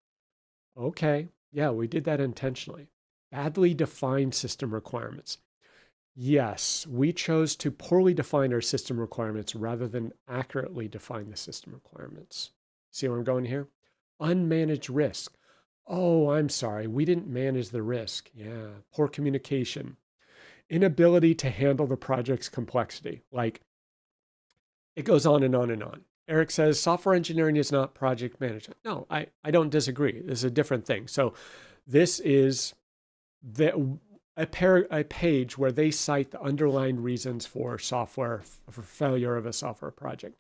Speaker 1: Okay. Yeah, we did that intentionally. Badly defined system requirements. Yes, we chose to poorly define our system requirements rather than accurately define the system requirements. See where I'm going here? Unmanaged risk. Oh, I'm sorry. We didn't manage the risk. Yeah. Poor communication. Inability to handle the project's complexity. Like, it goes on and on and on. Eric says software engineering is not project management. No, I don't disagree. This is a different thing. So this is a page where they cite the underlying reasons for failure of a software project.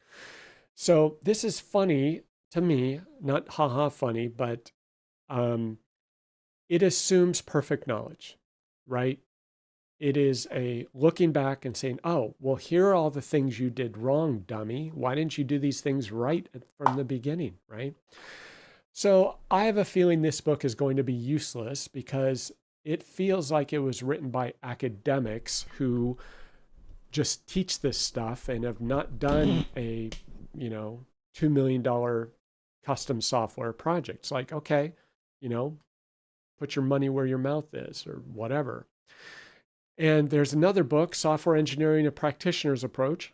Speaker 1: So this is funny to me, not haha funny, but it assumes perfect knowledge, right? It is a looking back and saying, oh, well, here are all the things you did wrong, dummy. Why didn't you do these things right from the beginning, right? So I have a feeling this book is going to be useless because it feels like it was written by academics who just teach this stuff and have not done a, $2 million custom software project. It's like, okay, put your money where your mouth is or whatever. And there's another book, Software Engineering, a Practitioner's Approach.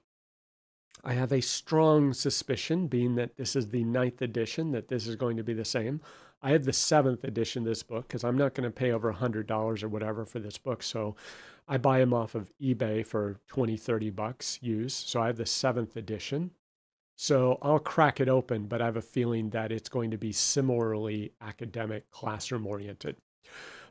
Speaker 1: I have a strong suspicion, being that this is the 9th edition, that this is going to be the same. I have the 7th edition of this book because I'm not going to pay over $100 or whatever for this book. So I buy them off of eBay for $20-$30 used. So I have the 7th edition. So I'll crack it open, but I have a feeling that it's going to be similarly academic, classroom oriented.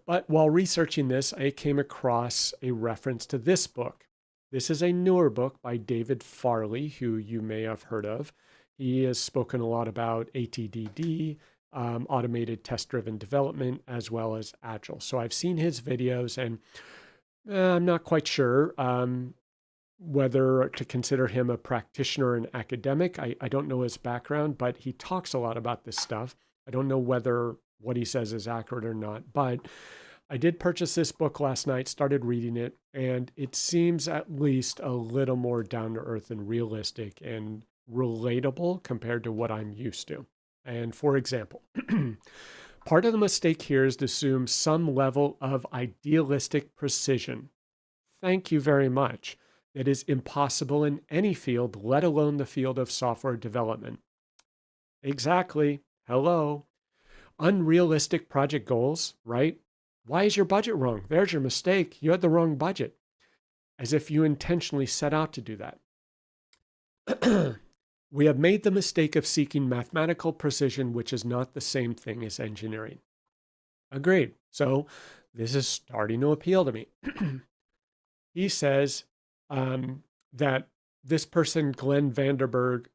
Speaker 1: But while researching this, I came across a reference to this book. This is a newer book by David Farley, who you may have heard of. He has spoken a lot about ATDD, automated test-driven development, as well as Agile. So I've seen his videos, and I'm not quite sure whether to consider him a practitioner and academic. I don't know his background, but he talks a lot about this stuff. I don't know whether what he says is accurate or not, but I did purchase this book last night, started reading it, and it seems at least a little more down to earth and realistic and relatable compared to what I'm used to. And for example, part of the mistake here is to assume some level of idealistic precision. Thank you very much. That is impossible in any field, let alone the field of software development. Exactly. Hello. Unrealistic project goals, right? Why is your budget wrong? There's your mistake. You had the wrong budget. As if you intentionally set out to do that. We have made the mistake of seeking mathematical precision, which is not the same thing as engineering. Agreed. So this is starting to appeal to me. He says that this person, Glenn Vanderberg,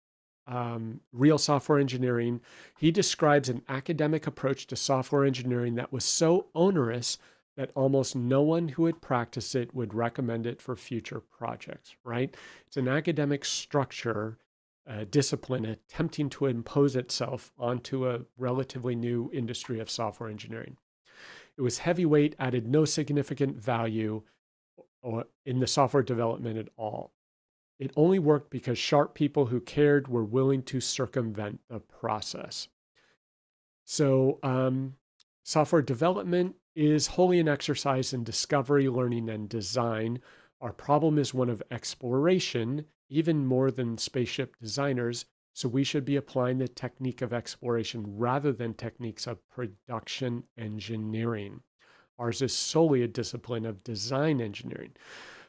Speaker 1: Real Software Engineering, he describes an academic approach to software engineering that was so onerous that almost no one who had practiced it would recommend it for future projects, right? It's an academic structure, discipline attempting to impose itself onto a relatively new industry of software engineering. It was heavyweight, added no significant value in the software development at all. It only worked because sharp people who cared were willing to circumvent the process. So software development is wholly an exercise in discovery, learning, and design. Our problem is one of exploration, even more than spaceship designers. So we should be applying the technique of exploration rather than techniques of production engineering. Ours is solely a discipline of design engineering.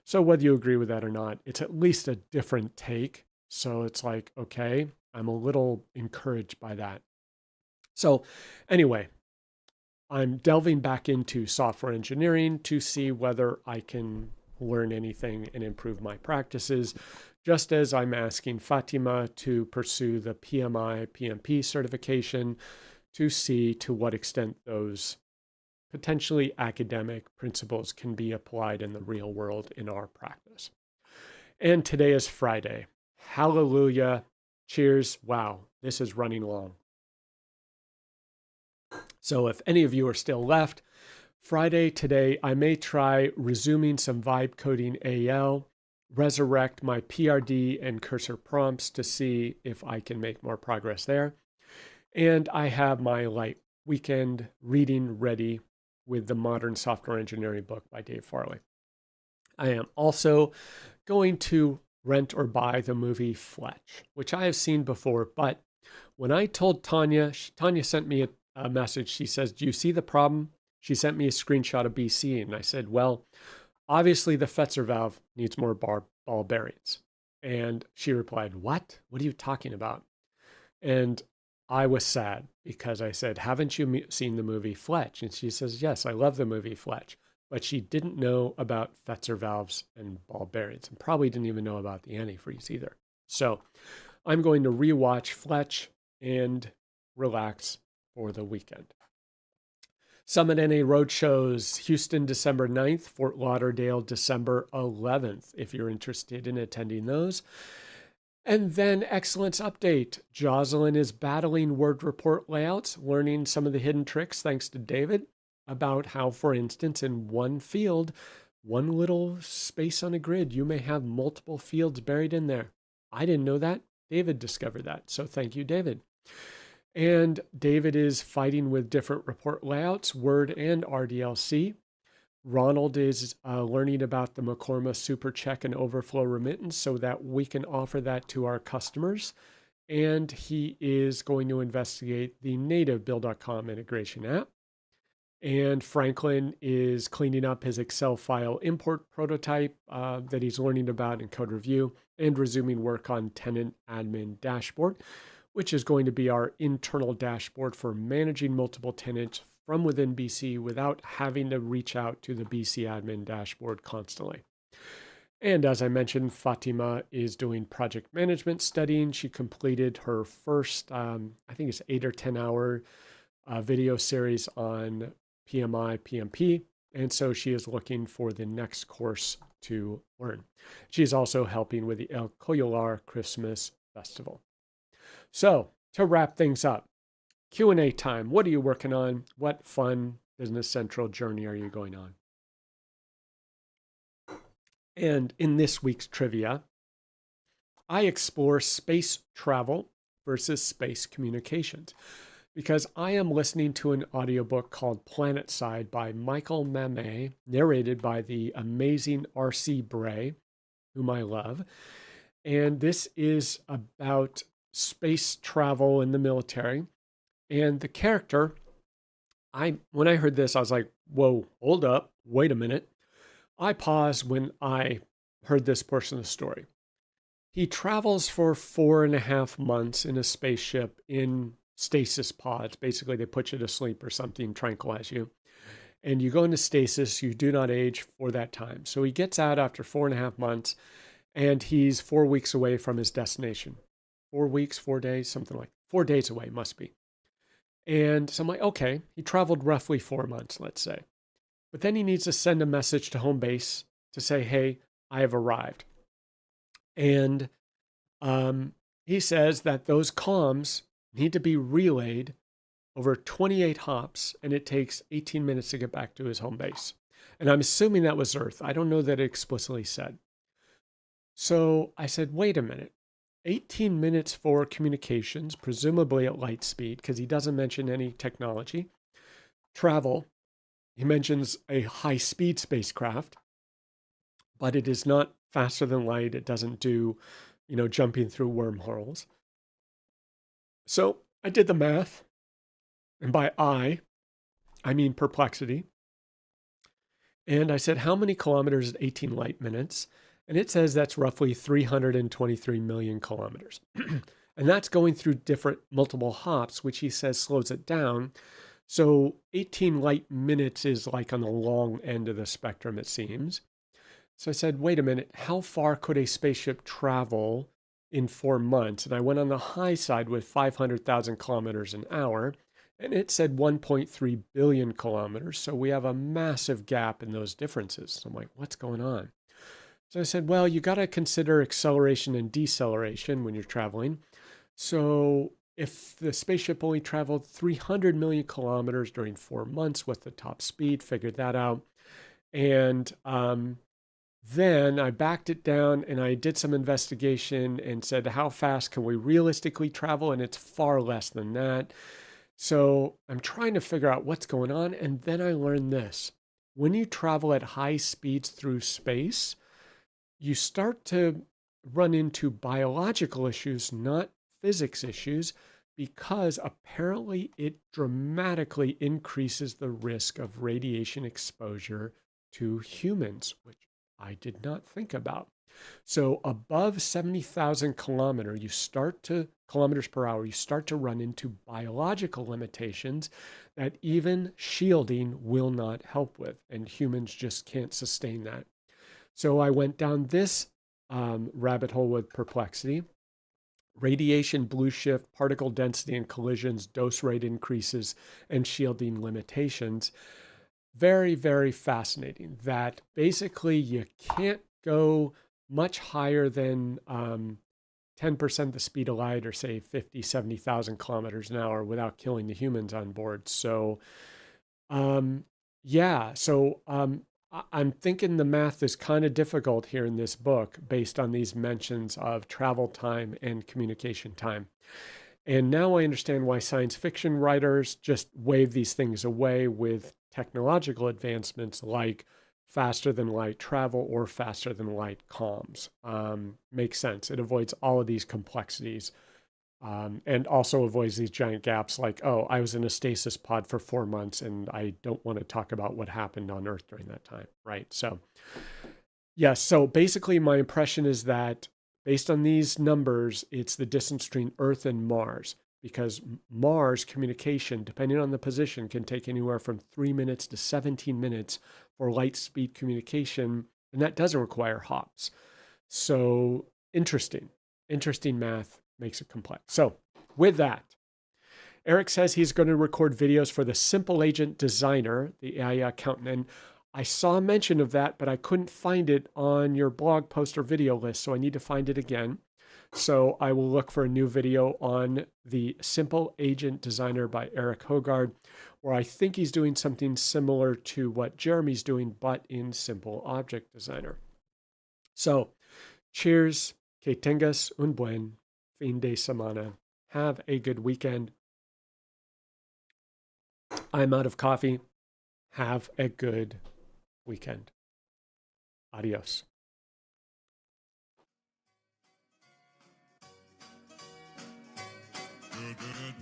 Speaker 1: So whether you agree with that or not, it's at least a different take. So it's like, okay, I'm a little encouraged by that. So anyway, I'm delving back into software engineering to see whether I can learn anything and improve my practices, just as I'm asking Fatima to pursue the PMI, PMP certification to see to what extent those potentially academic principles can be applied in the real world in our practice. And today is Friday. Hallelujah. Cheers. Wow, this is running long. So if any of you are still left, Friday today, I may try resuming some vibe coding AL, resurrect my PRD and cursor prompts to see if I can make more progress there. And I have my light weekend reading ready with the Modern Software Engineering book by Dave Farley. I am also going to rent or buy the movie Fletch, which I have seen before. But when I told Tanya, Tanya sent me a message. She says, "Do you see the problem?" She sent me a screenshot of BC, and I said, well, obviously the Fetzer valve needs more ball bearings. And she replied, what? What are you talking about? And I was sad because I said, haven't you seen the movie Fletch? And she says, yes, I love the movie Fletch. But she didn't know about Fetzer valves and ball bearings, and probably didn't even know about the antifreeze either. So I'm going to rewatch Fletch and relax for the weekend. Summit NA Roadshows, Houston, December 9th, Fort Lauderdale, December 11th, if you're interested in attending those. And then Excellence Update. Jocelyn is battling word report layouts, learning some of the hidden tricks, thanks to David, about how, for instance, in one field, one little space on a grid, you may have multiple fields buried in there. I didn't know that. David discovered that. So thank you, David. And David is fighting with different report layouts, Word and RDLC. Ronald is learning about the Macorma Super Check and Overflow Remittance so that we can offer that to our customers. And he is going to investigate the native Bill.com integration app. And Franklin is cleaning up his Excel file import prototype that he's learning about in code review and resuming work on Tenant Admin Dashboard, which is going to be our internal dashboard for managing multiple tenants from within BC without having to reach out to the BC admin dashboard constantly. And as I mentioned, Fatima is doing project management studying. She completed her first, I think it's 8 or 10 hour video series on PMI, PMP. And so she is looking for the next course to learn. She's also helping with the El Coyolar Christmas Festival. So to wrap things up, Q&A time. What are you working on? What fun Business Central journey are you going on? And in this week's trivia, I explore space travel versus space communications because I am listening to an audiobook called Planetside by Michael Mamet, narrated by the amazing R.C. Bray, whom I love. And this is about space travel in the military. And the character, when I heard this, I was like, whoa, hold up, wait a minute. I paused when I heard this portion of the story. He travels for 4.5 months in a spaceship in stasis pods. Basically, they put you to sleep or something, tranquilize you. And you go into stasis, you do not age for that time. So he gets out after 4.5 months, and he's 4 weeks away from his destination. 4 weeks, 4 days, something like 4 days away, must be. And so I'm like, okay, he traveled roughly 4 months, let's say. But then he needs to send a message to home base to say, hey, I have arrived. And he says that those comms need to be relayed over 28 hops, and it takes 18 minutes to get back to his home base. And I'm assuming that was Earth. I don't know that it explicitly said. So I said, wait a minute. 18 minutes for communications, presumably at light speed, because he doesn't mention any technology. Travel, he mentions a high-speed spacecraft, but it is not faster than light. It doesn't do, jumping through wormholes. So I did the math, and by I mean perplexity. And I said, how many kilometers is 18 light minutes? And it says that's roughly 323 million kilometers. And that's going through multiple hops, which he says slows it down. So 18 light minutes is like on the long end of the spectrum, it seems. So I said, wait a minute, how far could a spaceship travel in 4 months? And I went on the high side with 500,000 kilometers an hour. And it said 1.3 billion kilometers. So we have a massive gap in those differences. So I'm like, what's going on? So I said, well, you got to consider acceleration and deceleration when you're traveling. So if the spaceship only traveled 300 million kilometers during 4 months, what's the top speed? Figured that out. And then I backed it down and I did some investigation and said, how fast can we realistically travel? And it's far less than that. So I'm trying to figure out what's going on. And then I learned this. When you travel at high speeds through space, you start to run into biological issues, not physics issues, because apparently it dramatically increases the risk of radiation exposure to humans, which I did not think about. So above 70,000 kilometers per hour, you start to run into biological limitations that even shielding will not help with, and humans just can't sustain that. So I went down this rabbit hole with perplexity. Radiation, blue shift, particle density and collisions, dose rate increases, and shielding limitations. Very, very fascinating that basically you can't go much higher than 10% the speed of light, or say 50, 70,000 kilometers an hour without killing the humans on board. So, I'm thinking the math is kind of difficult here in this book based on these mentions of travel time and communication time. And now I understand why science fiction writers just wave these things away with technological advancements like faster than light travel or faster than light comms. Makes sense. It avoids all of these complexities, and also avoids these giant gaps like, oh, I was in a stasis pod for 4 months and I don't want to talk about what happened on Earth during that time, right? So, yes, so basically my impression is that based on these numbers, it's the distance between Earth and Mars. because Mars communication, depending on the position, can take anywhere from 3 minutes to 17 minutes for light speed communication, and that doesn't require hops. So interesting math makes it complex. So with that, Eric says he's going to record videos for the Simple Agent Designer, the AI accountant. And I saw a mention of that, but I couldn't find it on your blog post or video list, so I need to find it again. So I will look for a new video on the Simple Agent Designer by Eric Hogard, where I think he's doing something similar to what Jeremy's doing, but in Simple Object Designer. So cheers, que tengas un buen fin de semana. Have a good weekend. I'm out of coffee. Have a good weekend. Adios.
Speaker 2: Good